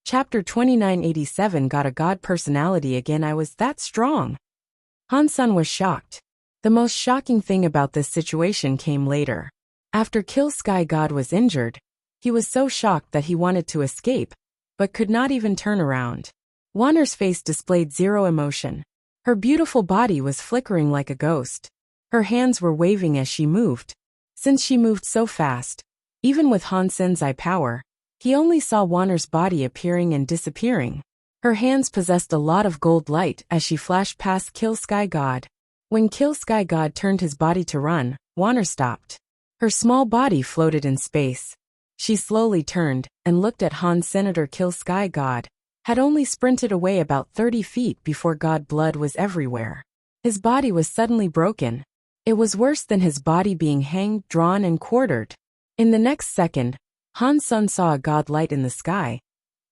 Chapter 2987 Got a god personality again. I was that strong. Han Sun was shocked. The most shocking thing about this situation came later. After Kill Sky God was injured, he was so shocked that he wanted to escape, but could not even turn around. Wanner's face displayed zero emotion. Her beautiful body was flickering like a ghost. Her hands were waving as she moved. Since she moved so fast, even with Han Sun's eye power, he only saw Wanner's body appearing and disappearing. Her hands possessed a lot of gold light as she flashed past Kill Sky God. When Kill Sky God turned his body to run, Wanner stopped. Her small body floated in space. She slowly turned and looked at Han Senator. Kill Sky God had only sprinted away about 30 feet before God blood was everywhere. His body was suddenly broken. It was worse than his body being hanged, drawn, and quartered. In the next second, Han Sun saw a god light in the sky,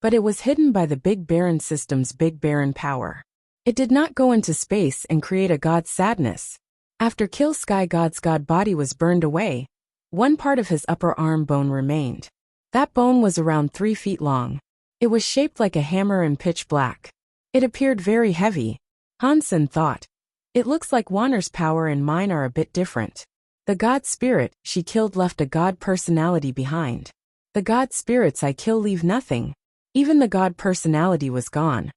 but it was hidden by the Big Baron system's Big Baron power. It did not go into space and create a god's sadness. After Kill Sky God's god body was burned away, one part of his upper arm bone remained. That bone was around 3 feet long. It was shaped like a hammer and pitch black. It appeared very heavy. Han Sun thought, it looks like Wanner's power and mine are a bit different. The god spirit she killed left a god personality behind. The god spirits I kill leave nothing. Even the god personality was gone.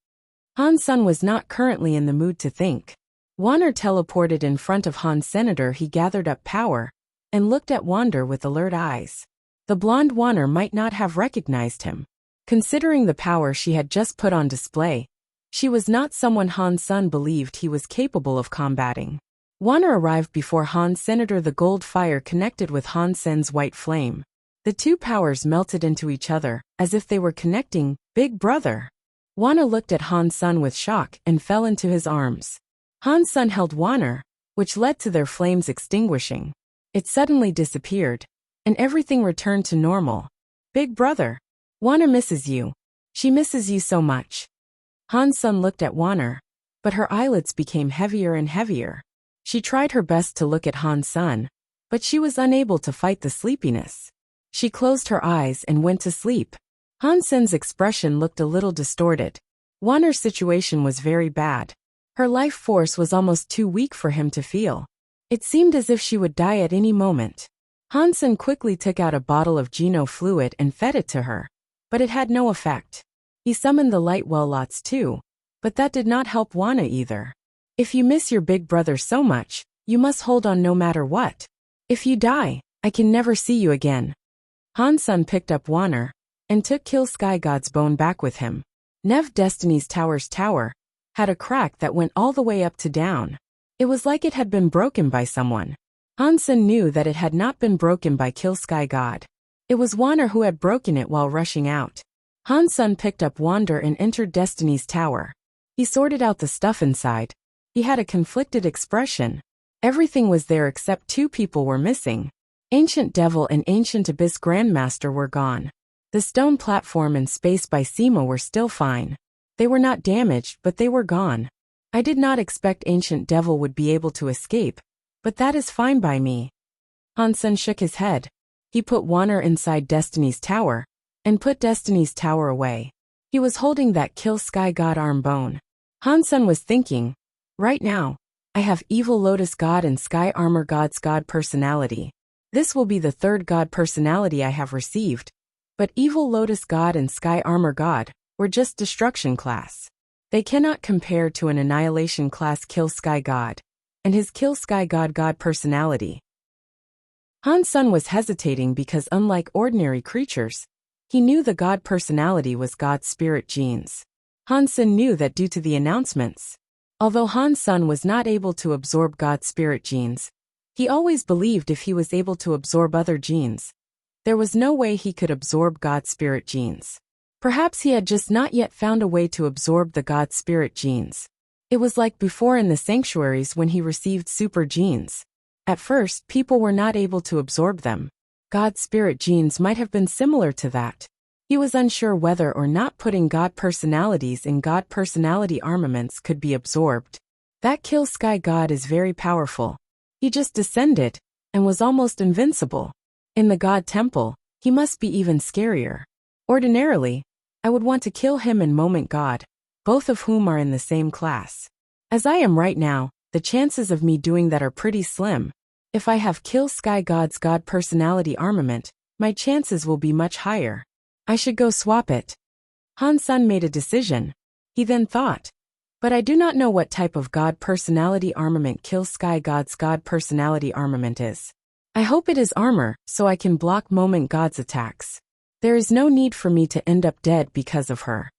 Han Sun was not currently in the mood to think. Wanner teleported in front of Han Senator. He gathered up power and looked at Wander with alert eyes. The blonde Wanner might not have recognized him. Considering the power she had just put on display, she was not someone Han Sun believed he was capable of combating. Wanner arrived before Han Senator. The gold fire connected with Han Sen's white flame. The two powers melted into each other, as if they were connecting. Big brother! Wanner looked at Han Sun with shock and fell into his arms. Han Sun held Wanner, which led to their flames extinguishing. It suddenly disappeared, and everything returned to normal. Big brother! Wanner misses you. She misses you so much. Han Sun looked at Wanner, but her eyelids became heavier and heavier. She tried her best to look at Han Sun, but she was unable to fight the sleepiness. She closed her eyes and went to sleep. Han Sun's expression looked a little distorted. Wanner's situation was very bad. Her life force was almost too weak for him to feel. It seemed as if she would die at any moment. Han Sun quickly took out a bottle of Geno fluid and fed it to her, but it had no effect. He summoned the light well lots too, but that did not help Wanner either. If you miss your big brother so much, you must hold on no matter what. If you die, I can never see you again. Han Sun picked up Wanner and took Kill Sky God's bone back with him. Nev Destiny's Tower's tower had a crack that went all the way up to down. It was like it had been broken by someone. Han Sun knew that it had not been broken by Kill Sky God. It was Wanner who had broken it while rushing out. Han Sun picked up Wander and entered Destiny's Tower. He sorted out the stuff inside. He had a conflicted expression. Everything was there except 2 people were missing. Ancient Devil and Ancient Abyss Grandmaster were gone. The stone platform and space by Sema were still fine. They were not damaged, but they were gone. I did not expect Ancient Devil would be able to escape, but that is fine by me. Han Sun shook his head. He put Wanner inside Destiny's Tower, and put Destiny's Tower away. He was holding that Kill Sky God arm bone. Han Sun was thinking, right now, I have Evil Lotus God and Sky Armor God's God personality. This will be the 3rd God personality I have received, but Evil Lotus God and Sky Armor God were just destruction class. They cannot compare to an annihilation class Kill Sky God and his Kill Sky God personality. Han Sun was hesitating because unlike ordinary creatures, he knew the God personality was God's spirit genes. Han Sun knew that due to the announcements. Although Han Sun was not able to absorb God's spirit genes, he always believed if he was able to absorb other genes, there was no way he could absorb God's spirit genes. Perhaps he had just not yet found a way to absorb the God spirit genes. It was like before in the sanctuaries when he received super genes. At first, people were not able to absorb them. God's spirit genes might have been similar to that. He was unsure whether or not putting God personalities in God personality armaments could be absorbed. That Kill Sky God is very powerful. He just descended and was almost invincible. In the God temple, he must be even scarier. Ordinarily, I would want to kill him and Moment God, both of whom are in the same class. As I am right now, the chances of me doing that are pretty slim. If I have Kill Sky God's God personality armament, my chances will be much higher. I should go swap it. Han Sun made a decision. He then thought, but I do not know what type of God personality armament Kill Sky God's God personality armament is. I hope it is armor, so I can block Moment God's attacks. There is no need for me to end up dead because of her.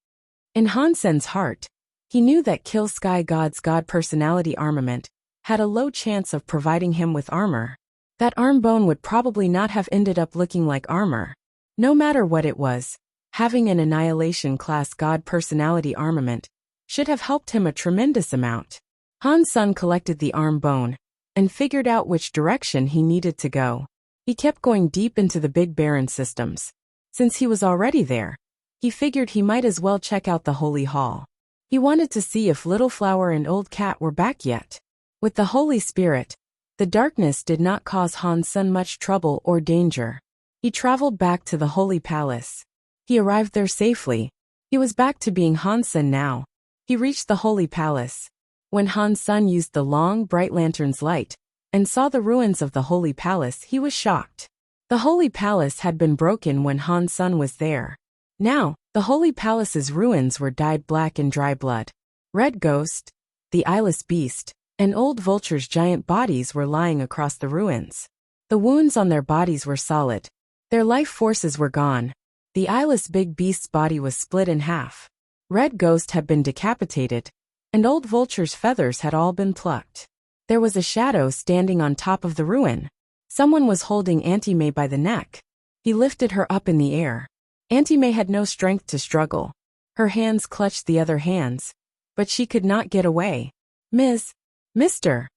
In Han Sun's heart, he knew that Kill Sky God's God personality armament had a low chance of providing him with armor. That arm bone would probably not have ended up looking like armor. No matter what it was, having an annihilation class God personality armament should have helped him a tremendous amount. Han Sun collected the arm bone and figured out which direction he needed to go. He kept going deep into the Big Barren systems. Since he was already there, he figured he might as well check out the Holy Hall. He wanted to see if Little Flower and Old Cat were back yet. With the Holy Spirit, the darkness did not cause Han Sun much trouble or danger. He traveled back to the Holy Palace. He arrived there safely. He was back to being Han Sun now. He reached the Holy Palace. When Han Sun used the long, bright lantern's light and saw the ruins of the Holy Palace, he was shocked. The Holy Palace had been broken when Han Sun was there. Now, the Holy Palace's ruins were dyed black in dry blood. Red Ghost, the Eyeless Beast, and Old Vulture's giant bodies were lying across the ruins. The wounds on their bodies were solid. Their life forces were gone. The Eyeless Big Beast's body was split in half. Red Ghost had been decapitated, and Old Vulture's feathers had all been plucked. There was a shadow standing on top of the ruin. Someone was holding Auntie May by the neck. He lifted her up in the air. Auntie May had no strength to struggle. Her hands clutched the other hands, but she could not get away. Mister.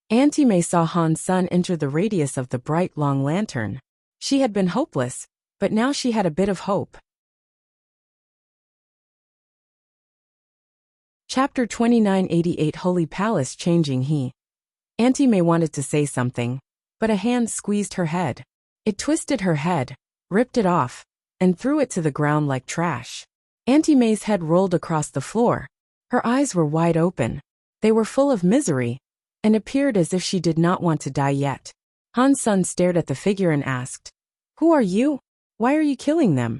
Auntie May saw Han Sun enter the radius of the bright long lantern. She had been hopeless, but now she had a bit of hope. Chapter 2988 Holy Palace Changing Auntie May wanted to say something, but a hand squeezed her head. It twisted her head, ripped it off, and threw it to the ground like trash. Auntie May's head rolled across the floor. Her eyes were wide open. They were full of misery, and appeared as if she did not want to die yet. Han Sun stared at the figure and asked, "Who are you? Why are you killing them?"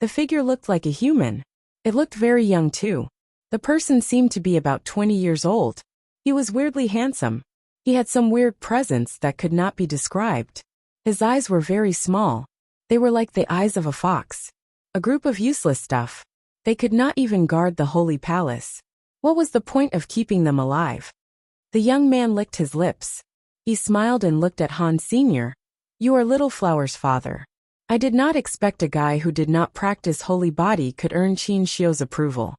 The figure looked like a human. It looked very young too. The person seemed to be about 20 years old. He was weirdly handsome. He had some weird presence that could not be described. His eyes were very small. They were like the eyes of a fox. A group of useless stuff. They could not even guard the Holy Palace. What was the point of keeping them alive? The young man licked his lips. He smiled and looked at Han Sr. "You are Little Flower's father. I did not expect a guy who did not practice holy body could earn Qin Xiu's approval."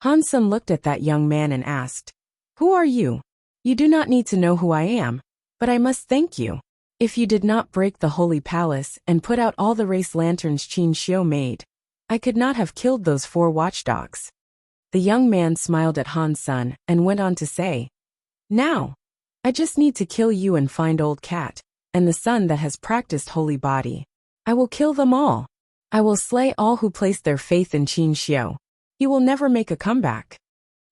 Han Sun looked at that young man and asked, "Who are you? You do not need to know who I am, but I must thank you. If you did not break the Holy Palace and put out all the race lanterns Qin Xiu made, I could not have killed those 4 watchdogs." The young man smiled at Han Sun and went on to say, "Now, I just need to kill you and find Old Cat, and the son that has practiced holy body. I will kill them all. I will slay all who place their faith in Qin Xiu. He will never make a comeback."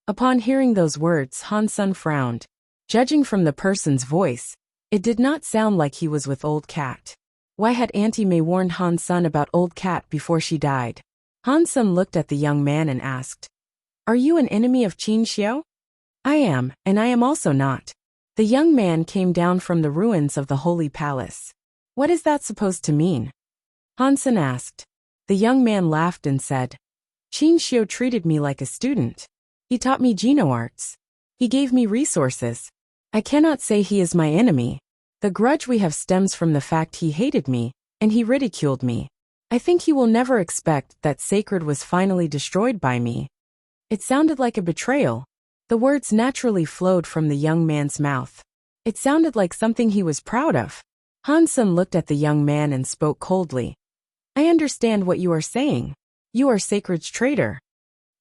Upon hearing those words, Han Sun frowned. Judging from the person's voice, it did not sound like he was with Old Cat. Why had Auntie May warned Han Sun about Old Cat before she died? Han Sun looked at the young man and asked, Are you an enemy of Qin Xiu? I am, and I am also not. The young man came down from the ruins of the holy palace. What is that supposed to mean? Han Sen asked. The young man laughed and said, Qin Xiu treated me like a student. He taught me Geno arts. He gave me resources. I cannot say he is my enemy. The grudge we have stems from the fact he hated me, and he ridiculed me. I think he will never expect that sacred was finally destroyed by me. It sounded like a betrayal. The words naturally flowed from the young man's mouth. It sounded like something he was proud of. Han Sen looked at the young man and spoke coldly. I understand what you are saying. You are Sacred's traitor.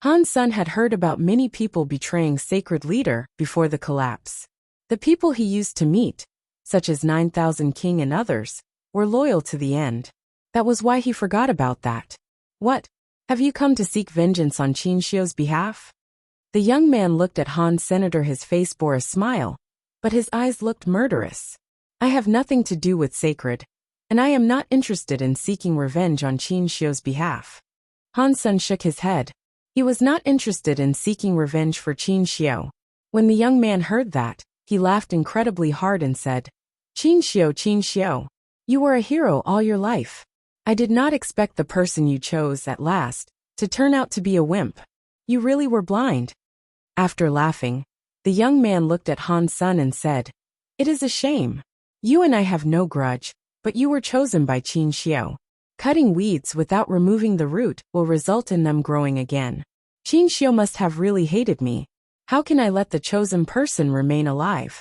Han Sen had heard about many people betraying Sacred leader before the collapse. The people he used to meet, such as 9,000 King and others, were loyal to the end. That was why he forgot about that. What? Have you come to seek vengeance on Qin Xiu's behalf? The young man looked at Han Senator. His face bore a smile, but his eyes looked murderous. I have nothing to do with Sacred, and I am not interested in seeking revenge on Qin Xiu's behalf. Han Sen shook his head. He was not interested in seeking revenge for Qin Xiu. When the young man heard that, he laughed incredibly hard and said, Qin Xiu, you were a hero all your life. I did not expect the person you chose at last to turn out to be a wimp. You really were blind. After laughing, the young man looked at Han Sen and said, It is a shame. You and I have no grudge, but you were chosen by Qin Xiu. Cutting weeds without removing the root will result in them growing again. Qin Xiu must have really hated me. How can I let the chosen person remain alive?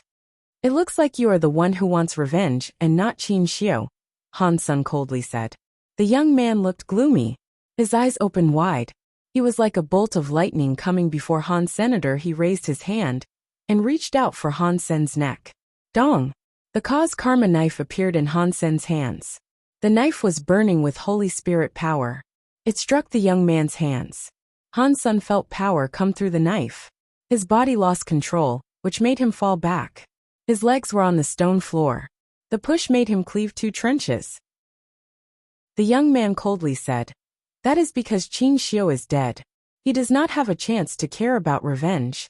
It looks like you are the one who wants revenge and not Qin Xiu, Han Sen coldly said. The young man looked gloomy. His eyes opened wide. He was like a bolt of lightning coming before Han Senator. He raised his hand and reached out for Han Sen's neck. Dong! The cause karma knife appeared in Han Sen's hands. The knife was burning with Holy Spirit power. It struck the young man's hands. Han Sen felt power come through the knife. His body lost control, which made him fall back. His legs were on the stone floor. The push made him cleave 2 trenches. The young man coldly said, That is because Qin Xiu is dead. He does not have a chance to care about revenge.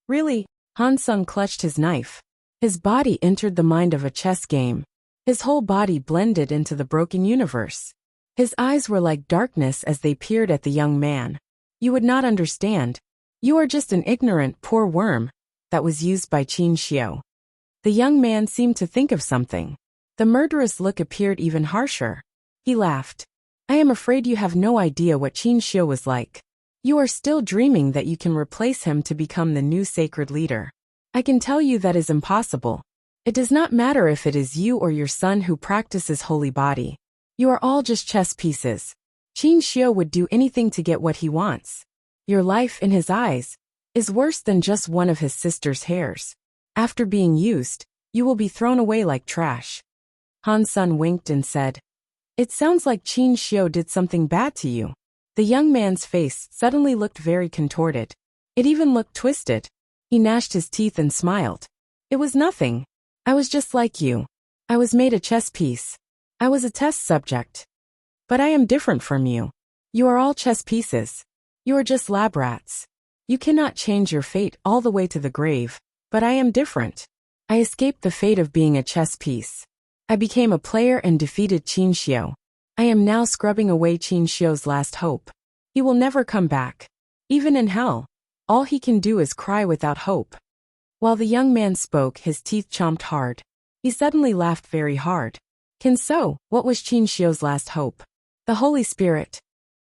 Really? Han Sen clutched his knife. His body entered the mind of a chess game. His whole body blended into the broken universe. His eyes were like darkness as they peered at the young man. You would not understand. You are just an ignorant, poor worm that was used by Qin Xiu. The young man seemed to think of something. The murderous look appeared even harsher. He laughed. I am afraid you have no idea what Qin Xiu was like. You are still dreaming that you can replace him to become the new sacred leader. I can tell you that is impossible. It does not matter if it is you or your son who practices holy body. You are all just chess pieces. Qin Xiu would do anything to get what he wants. Your life, in his eyes, is worse than just one of his sister's hairs. After being used, you will be thrown away like trash. Han Sen winked and said, It sounds like Qin Xiu did something bad to you. The young man's face suddenly looked very contorted. It even looked twisted. He gnashed his teeth and smiled. It was nothing. I was just like you. I was made a chess piece. I was a test subject. But I am different from you. You are all chess pieces. You are just lab rats. You cannot change your fate all the way to the grave, but I am different. I escaped the fate of being a chess piece. I became a player and defeated Qin Xiu. I am now scrubbing away Qin Xiu's last hope. He will never come back. Even in hell, all he can do is cry without hope. While the young man spoke, his teeth chomped hard. He suddenly laughed very hard. What was Qin Xiu's last hope? The Holy Spirit.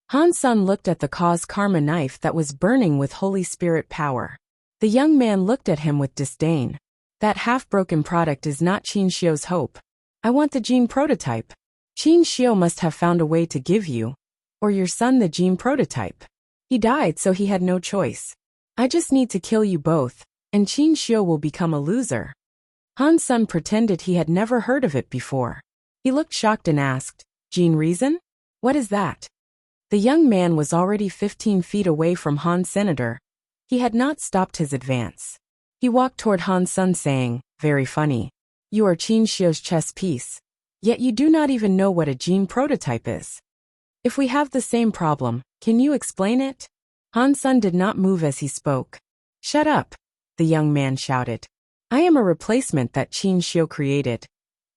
Han Sen looked at the cause karma knife that was burning with Holy Spirit power. The young man looked at him with disdain. That half-broken product is not Qin Xiu's hope. I want the gene prototype. Qin Xiu must have found a way to give you, or your son, the gene prototype. He died, so he had no choice. I just need to kill you both, and Qin Xiu will become a loser. Han Sen pretended he had never heard of it before. He looked shocked and asked, Gene reason? What is that? The young man was already 15 feet away from Han Senator. He had not stopped his advance. He walked toward Han Sen saying, Very funny. You are Qin Xiu's chess piece. Yet you do not even know what a gene prototype is. If we have the same problem, can you explain it? Han-sun did not move as he spoke. "Shut up," the young man shouted. "I am a replacement that Qin Xiu created,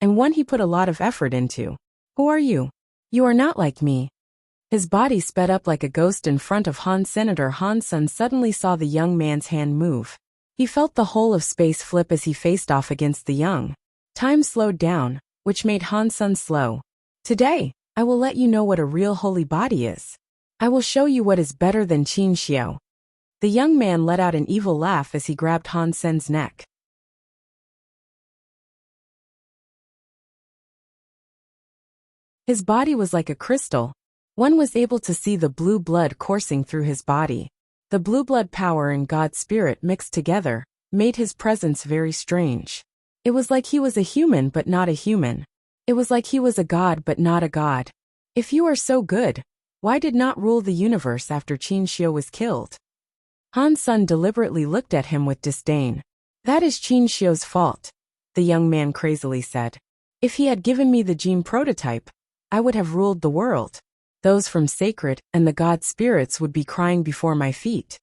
and one he put a lot of effort into. Who are you? You are not like me." His body sped up like a ghost in front of Han. Senator Han-sun suddenly saw the young man's hand move. He felt the whole of space flip as he faced off against the young. Time slowed down, which made Han-sun slow. "Today, I will let you know what a real holy body is. I will show you what is better than Qin Xiu." The young man let out an evil laugh as he grabbed Han-sun's neck. His body was like a crystal. One was able to see the blue blood coursing through his body. The blue blood power and God's spirit mixed together made his presence very strange. It was like he was a human but not a human. It was like he was a god but not a god. "If you are so good, why did not rule the universe after Qin Xiu was killed?" Han-sun deliberately looked at him with disdain. "That is Qin Xiu's fault," the young man crazily said. "If he had given me the gene prototype, I would have ruled the world. Those from sacred and the god spirits would be crying before my feet."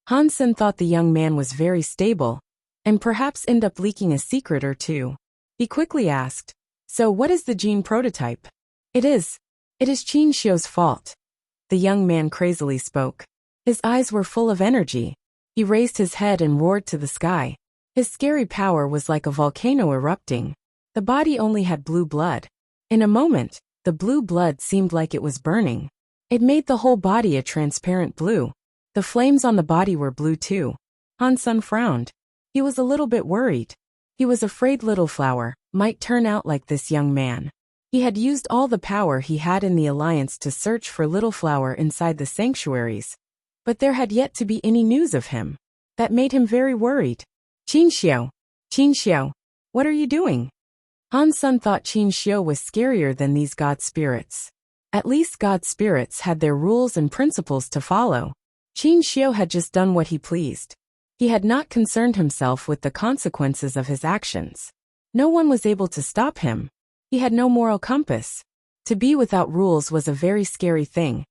Han-sun thought the young man was very stable, and perhaps end up leaking a secret or two. He quickly asked, "So what is the gene prototype?" It is Qin Xiu's fault," the young man crazily spoke. His eyes were full of energy. He raised his head and roared to the sky. His scary power was like a volcano erupting. The body only had blue blood. In a moment, the blue blood seemed like it was burning. It made the whole body a transparent blue. The flames on the body were blue too. Han-sun frowned. He was a little bit worried. He was afraid Little Flower might turn out like this young man. He had used all the power he had in the alliance to search for Little Flower inside the sanctuaries, but there had yet to be any news of him. That made him very worried. Qin Xiu, what are you doing?" Han-sun thought Qin Xiu was scarier than these god spirits. At least god spirits had their rules and principles to follow. Qin Xiu had just done what he pleased. He had not concerned himself with the consequences of his actions. No one was able to stop him. He had no moral compass. To be without rules was a very scary thing.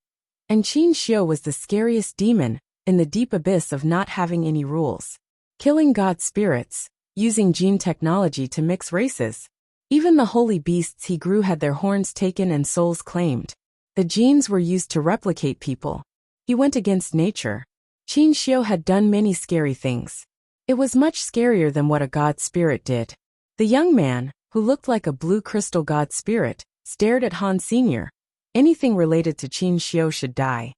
And Qin Xiu was the scariest demon, in the deep abyss of not having any rules. Killing god spirits, using gene technology to mix races. Even the holy beasts he grew had their horns taken and souls claimed. The genes were used to replicate people. He went against nature. Qin Xiu had done many scary things. It was much scarier than what a god spirit did. The young man, who looked like a blue crystal god spirit, stared at Han Sr. Anything related to Qin Xiu should die.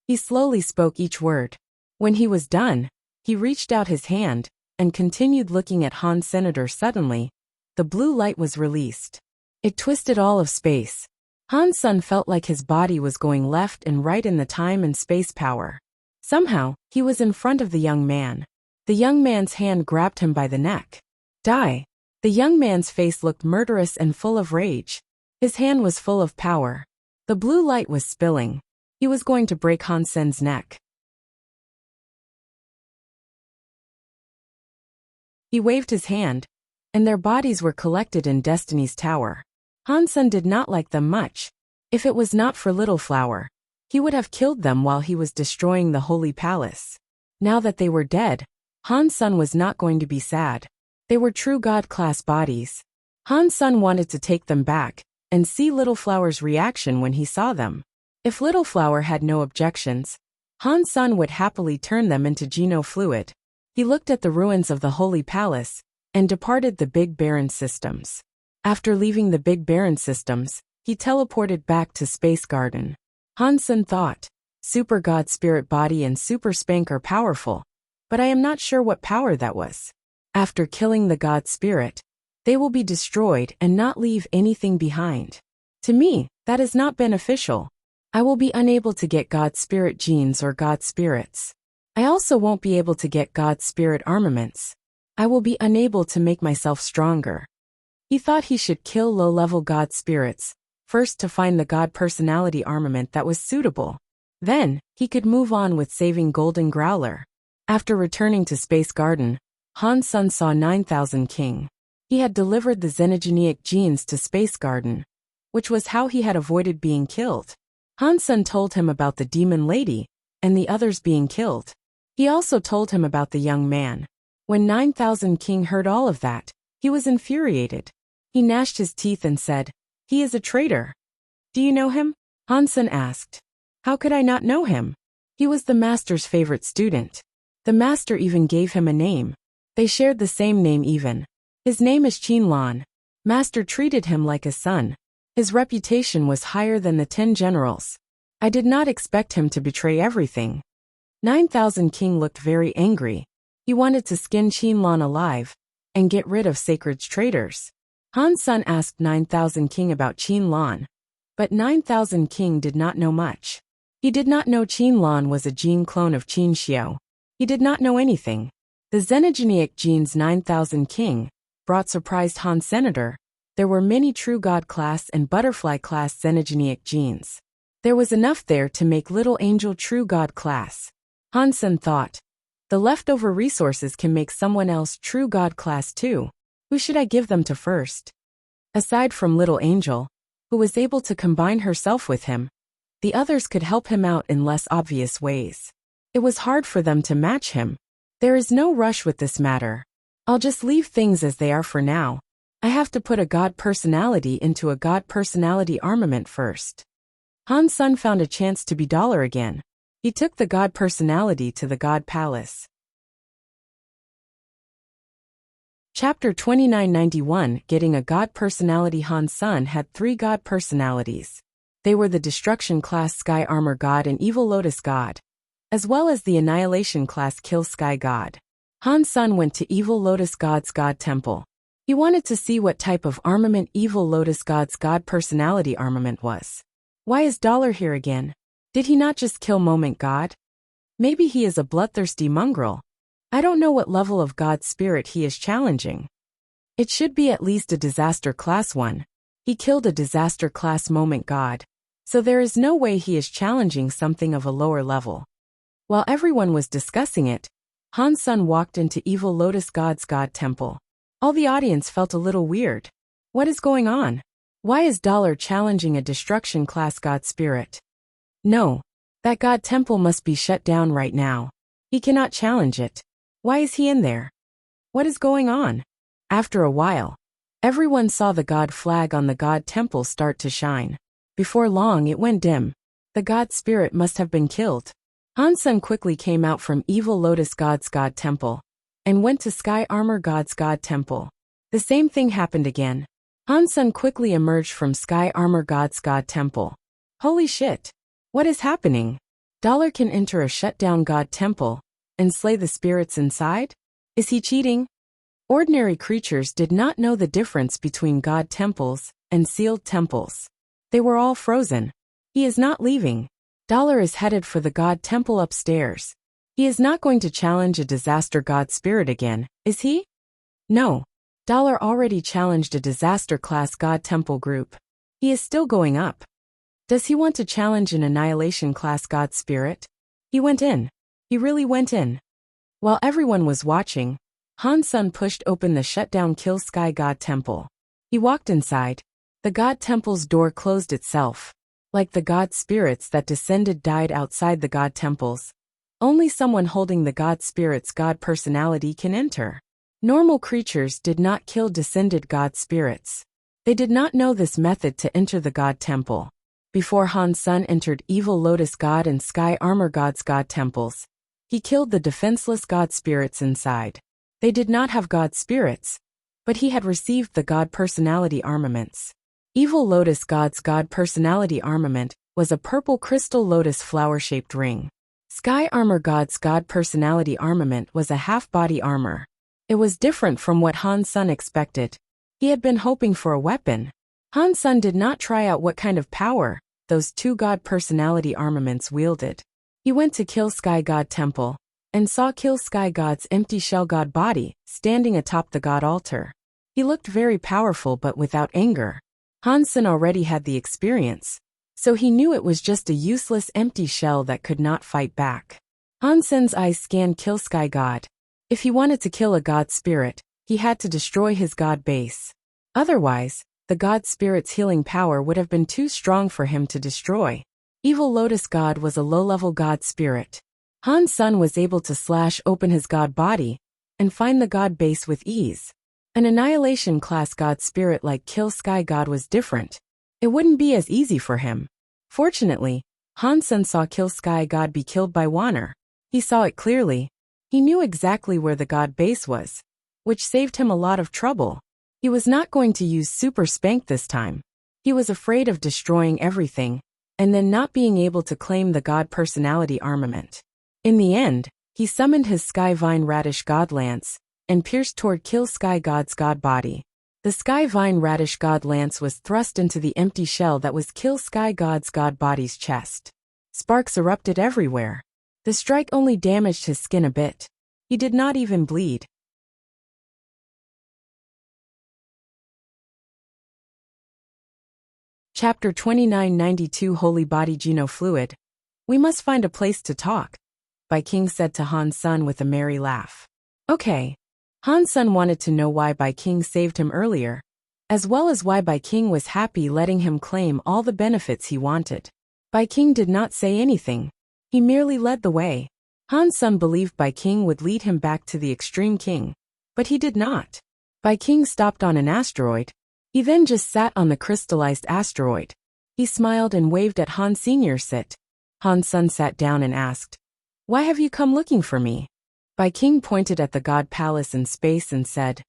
He slowly spoke each word. When he was done, he reached out his hand and continued looking at Han. Senator. Suddenly, the blue light was released. It twisted all of space. Han-sun felt like his body was going left and right in the time and space power. Somehow, he was in front of the young man. The young man's hand grabbed him by the neck. "Die." The young man's face looked murderous and full of rage. His hand was full of power. The blue light was spilling. He was going to break Han-sun's neck. He waved his hand, and their bodies were collected in Destiny's Tower. Han-sun did not like them much. If it was not for Little Flower, he would have killed them while he was destroying the Holy Palace. Now that they were dead, Han-sun was not going to be sad. They were true god-class bodies. Han-sun wanted to take them back and see Little Flower's reaction when he saw them. If Little Flower had no objections, Han-sun would happily turn them into Geno fluid. He looked at the ruins of the Holy Palace and departed the Big Baron systems. After leaving the Big Baron systems, he teleported back to Space Garden. Han-sun thought, Super God Spirit Body and Super Spank are powerful, but I am not sure what power that was. After killing the God Spirit, they will be destroyed and not leave anything behind. To me, that is not beneficial. I will be unable to get God Spirit genes or God Spirits. I also won't be able to get God Spirit armaments. I will be unable to make myself stronger. He thought he should kill low-level God Spirits, first to find the God Personality armament that was suitable. Then, he could move on with saving Golden Growler. After returning to Space Garden, Han-sun saw 9000 King. He had delivered the xenogeneic genes to Space Garden, which was how he had avoided being killed. Han-sun told him about the demon lady and the others being killed. He also told him about the young man. When 9,000 King heard all of that, he was infuriated. He gnashed his teeth and said, "He is a traitor." "Do you know him?" Hansen asked. "How could I not know him? He was the master's favorite student. The master even gave him a name. They shared the same name even. His name is Qin Lan. Master treated him like a son. His reputation was higher than the 10 generals. I did not expect him to betray everything." 9,000 King looked very angry. He wanted to skin Qin Lan alive and get rid of Sacred's traitors. Han Sun asked 9,000 King about Qin Lan, but 9,000 King did not know much. He did not know Qin Lan was a gene clone of Qin Xiao. He did not know anything. The xenogenic genes 9,000 King brought surprised Han Senator. There were many true God class and butterfly class xenogenic genes. There was enough there to make little angel true God class. Hansen thought, the leftover resources can make someone else true God class too. Who should I give them to first? Aside from little angel, who was able to combine herself with him, the others could help him out in less obvious ways. It was hard for them to match him. There is no rush with this matter. I'll just leave things as they are for now. I have to put a God personality into a God personality armament first. Han Sun found a chance to be dollar again. He took the God personality to the God Palace. Chapter 2991 Getting a God Personality. Han Sun had 3 God personalities. They were the Destruction class Sky Armor God and Evil Lotus God, as well as the Annihilation class Kill Sky God. Han Sun went to Evil Lotus God's God Temple. He wanted to see what type of armament Evil Lotus God's God Personality armament was. Why is Dollar here again? Did he not just kill Moment God? Maybe he is a bloodthirsty mongrel. I don't know what level of God spirit he is challenging. It should be at least a Disaster Class 1. He killed a Disaster Class Moment God, so there is no way he is challenging something of a lower level. While everyone was discussing it, Han Sun walked into Evil Lotus God's God Temple. All the audience felt a little weird. What is going on? Why is Dollar challenging a Destruction Class God Spirit? No, that God Temple must be shut down right now. He cannot challenge it. Why is he in there? What is going on? After a while, everyone saw the God flag on the God Temple start to shine. Before long it went dim. The God Spirit must have been killed. Han Sun quickly came out from Evil Lotus God's God Temple and went to Sky Armor God's God Temple. The same thing happened again. Han Sun quickly emerged from Sky Armor God's God Temple. Holy shit! What is happening? Dollar can enter a shut-down God Temple and slay the spirits inside? Is he cheating? Ordinary creatures did not know the difference between God Temples and sealed temples. They were all frozen. He is not leaving. Dollar is headed for the God Temple upstairs. He is not going to challenge a Disaster God Spirit again, is he? No. Dollar already challenged a Disaster Class God Temple group. He is still going up. Does he want to challenge an Annihilation Class God Spirit? He went in. He really went in. While everyone was watching, Han Sun pushed open the shutdown Kill Sky God Temple. He walked inside. The God Temple's door closed itself. Like the God Spirits that descended died outside the God Temples. Only someone holding the God Spirit's God personality can enter. Normal creatures did not kill descended God Spirits. They did not know this method to enter the God Temple. Before Han Sun entered Evil Lotus God and Sky Armor God's God Temples, he killed the defenseless God Spirits inside. They did not have God Spirits, but he had received the God Personality armaments. Evil Lotus God's God Personality armament was a purple crystal lotus flower-shaped ring. Sky Armor God's God Personality armament was a half-body armor. It was different from what Han Sun expected. He had been hoping for a weapon. Han Sun did not try out what kind of power those 2 God Personality armaments wielded. He went to Kill Sky God Temple and saw Kill Sky God's empty shell God body standing atop the God altar. He looked very powerful but without anger. Han Sun already had the experience, so he knew it was just a useless empty shell that could not fight back. Han Sun's eyes scanned Kill Sky God. If he wanted to kill a God Spirit, he had to destroy his God base. Otherwise, the God Spirit's healing power would have been too strong for him to destroy. Evil Lotus God was a low-level god spirit. Han Sun was able to slash open his god body and find the god base with ease. An Annihilation class god spirit like Kill Sky God was different. It wouldn't be as easy for him. Fortunately, Han Sun saw Kill Sky God be killed by Wanner. He saw it clearly. He knew exactly where the god base was, which saved him a lot of trouble. He was not going to use Super Spank this time. He was afraid of destroying everything and then not being able to claim the god personality armament. In the end, he summoned his Sky Vine Radish God Lance and pierced toward Kill Sky God's god body. The Sky Vine Radish God Lance was thrust into the empty shell that was Kill Sky God's god body's chest. Sparks erupted everywhere. The strike only damaged his skin a bit. He did not even bleed. Chapter 2992 Holy Body Geno Fluid. We must find a place to talk, Bai King said to Han Sun with a merry laugh. Okay. Han Sun wanted to know why Bai King saved him earlier, as well as why Bai King was happy letting him claim all the benefits he wanted. Bai King did not say anything. He merely led the way. Han Sun believed Bai King would lead him back to the Extreme King, but he did not. Bai King stopped on an asteroid. He then just sat on the crystallized asteroid. He smiled and waved at Han Senior. Sit. Han Sun sat down and asked, "Why have you come looking for me?" Bai King pointed at the God Palace in space and said,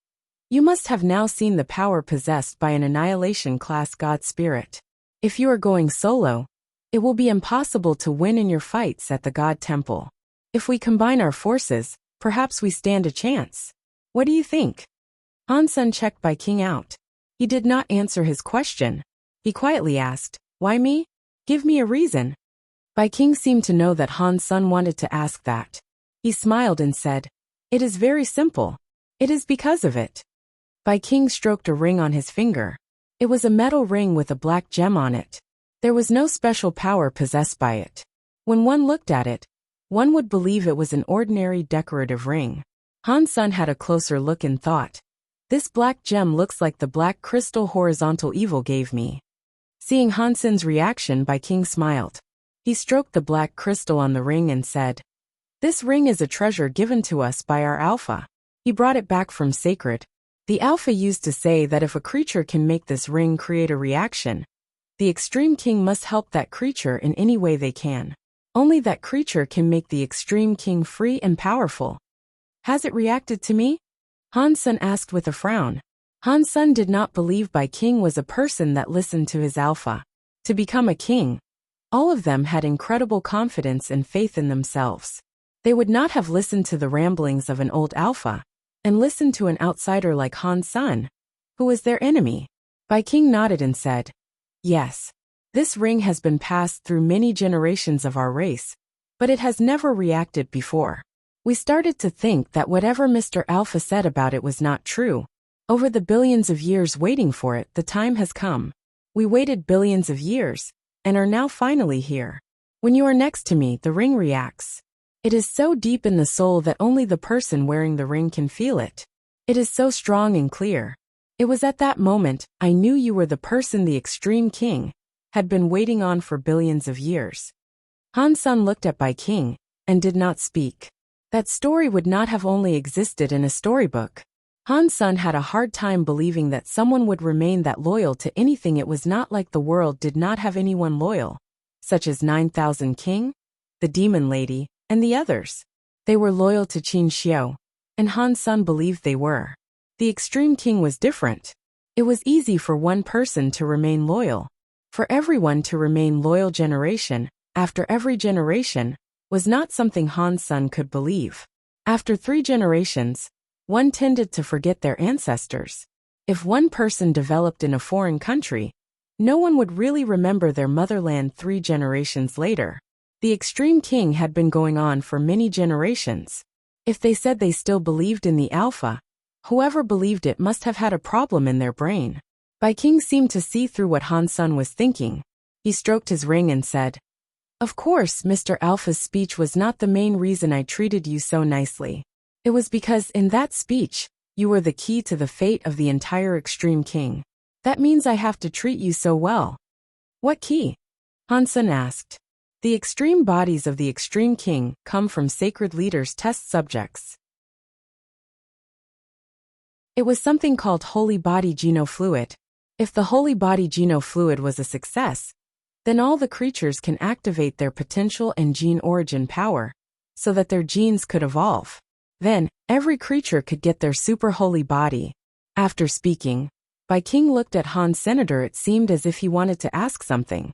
"You must have now seen the power possessed by an Annihilation class God Spirit. If you are going solo, it will be impossible to win in your fights at the God Temple. If we combine our forces, perhaps we stand a chance. What do you think?" Han Sun checked Bai King out. He did not answer his question. He quietly asked, "Why me? Give me a reason." Bai King seemed to know that Han Sun wanted to ask that. He smiled and said, "It is very simple. It is because of it." Bai King stroked a ring on his finger. It was a metal ring with a black gem on it. There was no special power possessed by it. When one looked at it, one would believe it was an ordinary decorative ring. Han Sun had a closer look and thought, "This black gem looks like the black crystal horizontal evil gave me." Seeing Han Sun's reaction, Bai King smiled. He stroked the black crystal on the ring and said, "This ring is a treasure given to us by our Alpha. He brought it back from Sacred. The Alpha used to say that if a creature can make this ring create a reaction, the Extreme King must help that creature in any way they can. Only that creature can make the Extreme King free and powerful." "Has it reacted to me?" Han Sun asked with a frown. Han Sun did not believe Bai King was a person that listened to his Alpha. To become a king, all of them had incredible confidence and faith in themselves. They would not have listened to the ramblings of an old Alpha and listened to an outsider like Han Sun, who was their enemy. Bai King nodded and said, "Yes, this ring has been passed through many generations of our race, but it has never reacted before. We started to think that whatever Mr. Alpha said about it was not true. Over the billions of years waiting for it, the time has come. We waited billions of years, and are now finally here. When you are next to me, the ring reacts. It is so deep in the soul that only the person wearing the ring can feel it. It is so strong and clear. It was at that moment I knew you were the person the Extreme King had been waiting on for billions of years." Han Sun looked at Bai King and did not speak. That story would not have only existed in a storybook. Han Sun had a hard time believing that someone would remain that loyal to anything. It was not like the world did not have anyone loyal, such as 9,000 King, the Demon Lady, and the others. They were loyal to Qin Xiao, and Han Sun believed they were. The Extreme King was different. It was easy for one person to remain loyal. For everyone to remain loyal generation after every generation was not something Han Sun could believe. After 3 generations, one tended to forget their ancestors. If one person developed in a foreign country, no one would really remember their motherland 3 generations later. The Extreme King had been going on for many generations. If they said they still believed in the Alpha, whoever believed it must have had a problem in their brain. Bai King seemed to see through what Han Sun was thinking. He stroked his ring and said, "Of course, Mr. Alpha's speech was not the main reason I treated you so nicely. It was because in that speech, you were the key to the fate of the entire Extreme King. That means I have to treat you so well." "What key?" Han Sun asked. The extreme bodies of the extreme king come from sacred leaders' test subjects. It was something called holy body genofluid. If the holy body genofluid was a success, then all the creatures can activate their potential and gene origin power, so that their genes could evolve. Then, every creature could get their super holy body. After speaking, King looked at Han's senator. It seemed as if he wanted to ask something.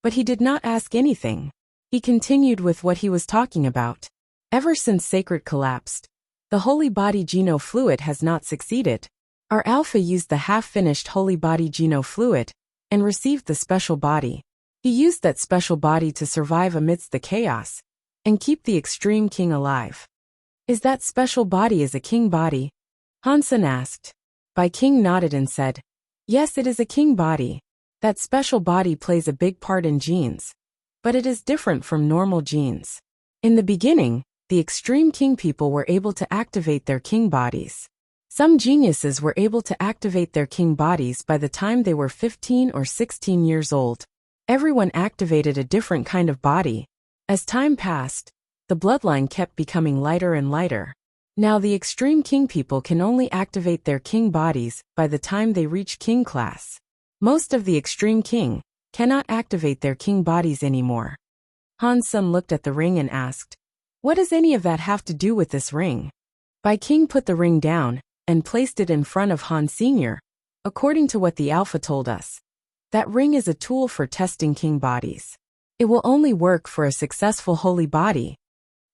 But he did not ask anything. He continued with what he was talking about. Ever since Sacred collapsed, the holy body genofluid has not succeeded. Our alpha used the half-finished holy body genofluid and received the special body. He used that special body to survive amidst the chaos and keep the extreme king alive. Is that special body a king body? Hansen asked. King nodded and said, yes, it is a king body. That special body plays a big part in genes, but it is different from normal genes. In the beginning, the extreme king people were able to activate their king bodies. Some geniuses were able to activate their king bodies by the time they were 15 or 16 years old. Everyone activated a different kind of body. As time passed, the bloodline kept becoming lighter and lighter. Now the extreme king people can only activate their king bodies by the time they reach king class. Most of the extreme king cannot activate their king bodies anymore. Hansen looked at the ring and asked, what does any of that have to do with this ring? King put the ring down and placed it in front of Han Sr. According to what the Alpha told us, that ring is a tool for testing king bodies. It will only work for a successful holy body.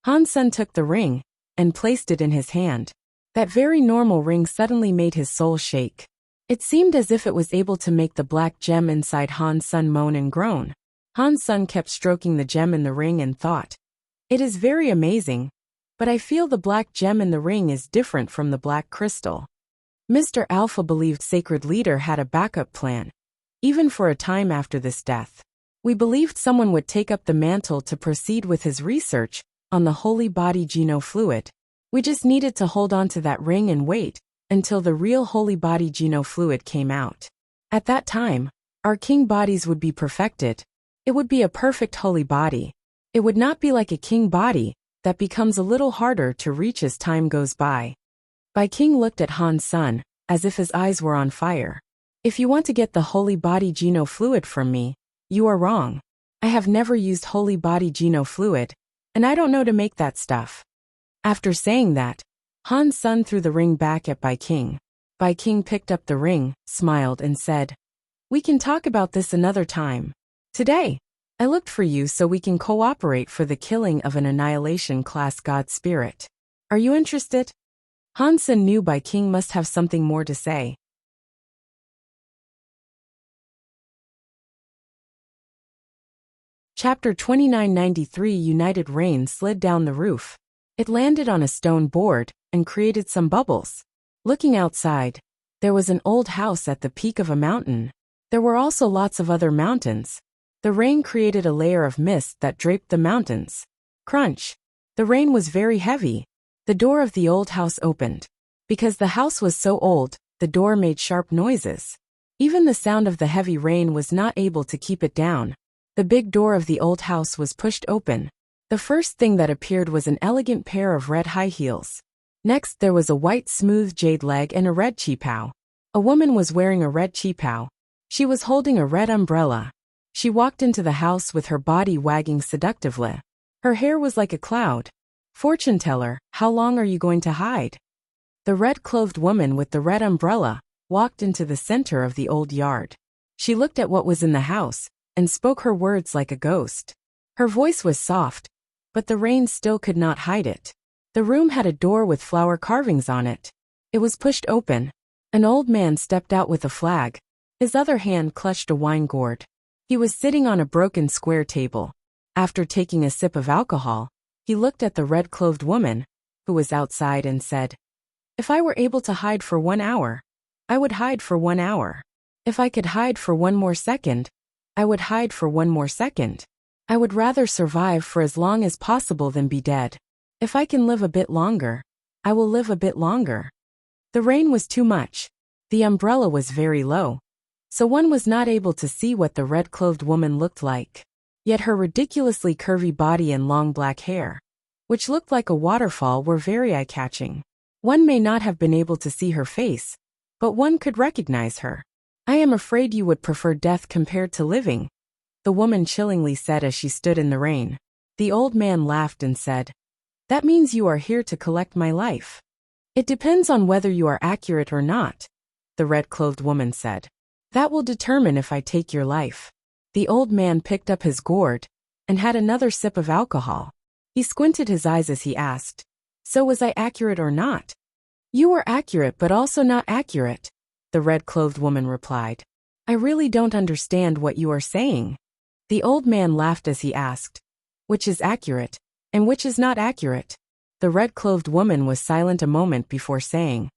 Hansen took the ring and placed it in his hand. That very normal ring suddenly made his soul shake. It seemed as if it was able to make the black gem inside Hansen moan and groan. Hansen kept stroking the gem in the ring and thought, it is very amazing, but I feel the black gem in the ring is different from the black crystal. Mr. Alpha believed Sacred Leader had a backup plan, even for a time after this death. We believed someone would take up the mantle to proceed with his research on the holy body genofluid. We just needed to hold on to that ring and wait until the real holy body genofluid came out. At that time, our king bodies would be perfected. It would be a perfect holy body. It would not be like a king body that becomes a little harder to reach as time goes by. King looked at Han's son, as if his eyes were on fire. If you want to get the holy body genofluid from me, you are wrong. I have never used holy body genofluid, and I don't know to make that stuff. After saying that, Han's son threw the ring back at King. King picked up the ring, smiled and said, we can talk about this another time. Today, I looked for you so we can cooperate for the killing of an annihilation class god spirit. Are you interested? Hansen knew King must have something more to say. Chapter 2993 United Rain slid down the roof. It landed on a stone board and created some bubbles. Looking outside, there was an old house at the peak of a mountain. There were also lots of other mountains. The rain created a layer of mist that draped the mountains. Crunch! The rain was very heavy. The door of the old house opened. Because the house was so old, the door made sharp noises. Even the sound of the heavy rain was not able to keep it down. The big door of the old house was pushed open. The first thing that appeared was an elegant pair of red high heels. Next there was a white smooth jade leg and a red qipao. A woman was wearing a red qipao. She was holding a red umbrella. She walked into the house with her body wagging seductively. Her hair was like a cloud. Fortune teller, how long are you going to hide? The red-clothed woman with the red umbrella walked into the center of the old yard. She looked at what was in the house and spoke her words like a ghost. Her voice was soft, but the rain still could not hide it. The room had a door with flower carvings on it. It was pushed open. An old man stepped out with a flag. His other hand clutched a wine gourd. He was sitting on a broken square table. After taking a sip of alcohol, he looked at the red-clothed woman, who was outside, and said, if I were able to hide for 1 hour, I would hide for 1 hour. If I could hide for 1 more second, I would hide for 1 more second. I would rather survive for as long as possible than be dead. If I can live a bit longer, I will live a bit longer. The rain was too much. The umbrella was very low, so one was not able to see what the red-clothed woman looked like. Yet her ridiculously curvy body and long black hair, which looked like a waterfall, were very eye-catching. One may not have been able to see her face, but one could recognize her. "I am afraid you would prefer death compared to living," the woman chillingly said as she stood in the rain. The old man laughed and said, "That means you are here to collect my life." "It depends on whether you are accurate or not," the red-clothed woman said. "That will determine if I take your life." The old man picked up his gourd and had another sip of alcohol. He squinted his eyes as he asked, "So was I accurate or not?" "You were accurate but also not accurate," the red-clothed woman replied. "I really don't understand what you are saying." The old man laughed as he asked, "Which is accurate, and which is not accurate?" The red-clothed woman was silent a moment before saying,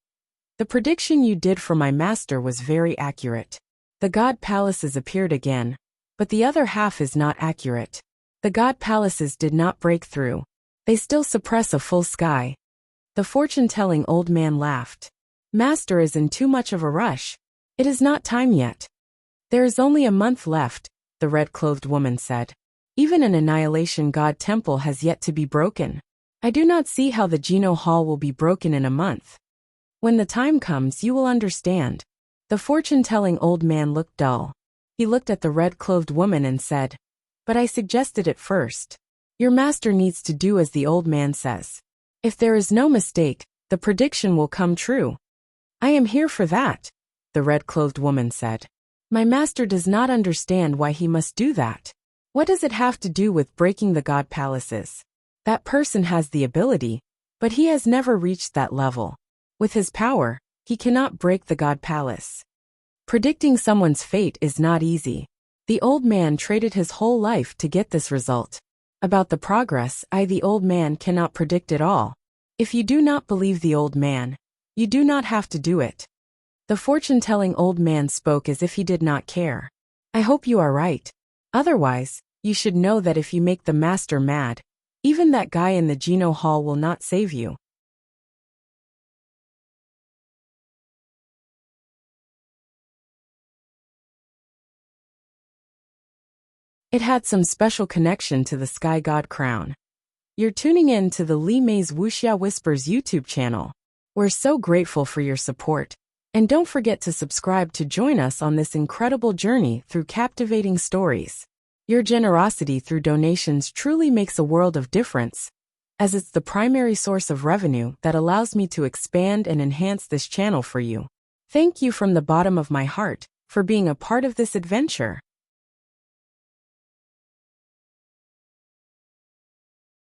"The prediction you did for my master was very accurate. The god palaces appeared again, but the other half is not accurate. The god palaces did not break through. They still suppress a full sky." The fortune-telling old man laughed. "Master is in too much of a rush. It is not time yet." "There is only a month left," the red-clothed woman said. "Even an annihilation god temple has yet to be broken. I do not see how the Geno Hall will be broken in a month. When the time comes, you will understand." The fortune-telling old man looked dull. He looked at the red-clothed woman and said, "But I suggested it first. Your master needs to do as the old man says. If there is no mistake, the prediction will come true." "I am here for that," the red-clothed woman said. "My master does not understand why he must do that. What does it have to do with breaking the god palaces? That person has the ability, but he has never reached that level. With his power, he cannot break the god palace. Predicting someone's fate is not easy. The old man traded his whole life to get this result. About the progress, the old man cannot predict it all. If you do not believe the old man, you do not have to do it." The fortune-telling old man spoke as if he did not care. "I hope you are right. Otherwise, you should know that if you make the master mad, even that guy in the Geno Hall will not save you." It had some special connection to the Sky God crown. You're tuning in to the Li Mei's Wuxia Whispers YouTube channel. We're so grateful for your support. And don't forget to subscribe to join us on this incredible journey through captivating stories. Your generosity through donations truly makes a world of difference, as it's the primary source of revenue that allows me to expand and enhance this channel for you. Thank you from the bottom of my heart for being a part of this adventure.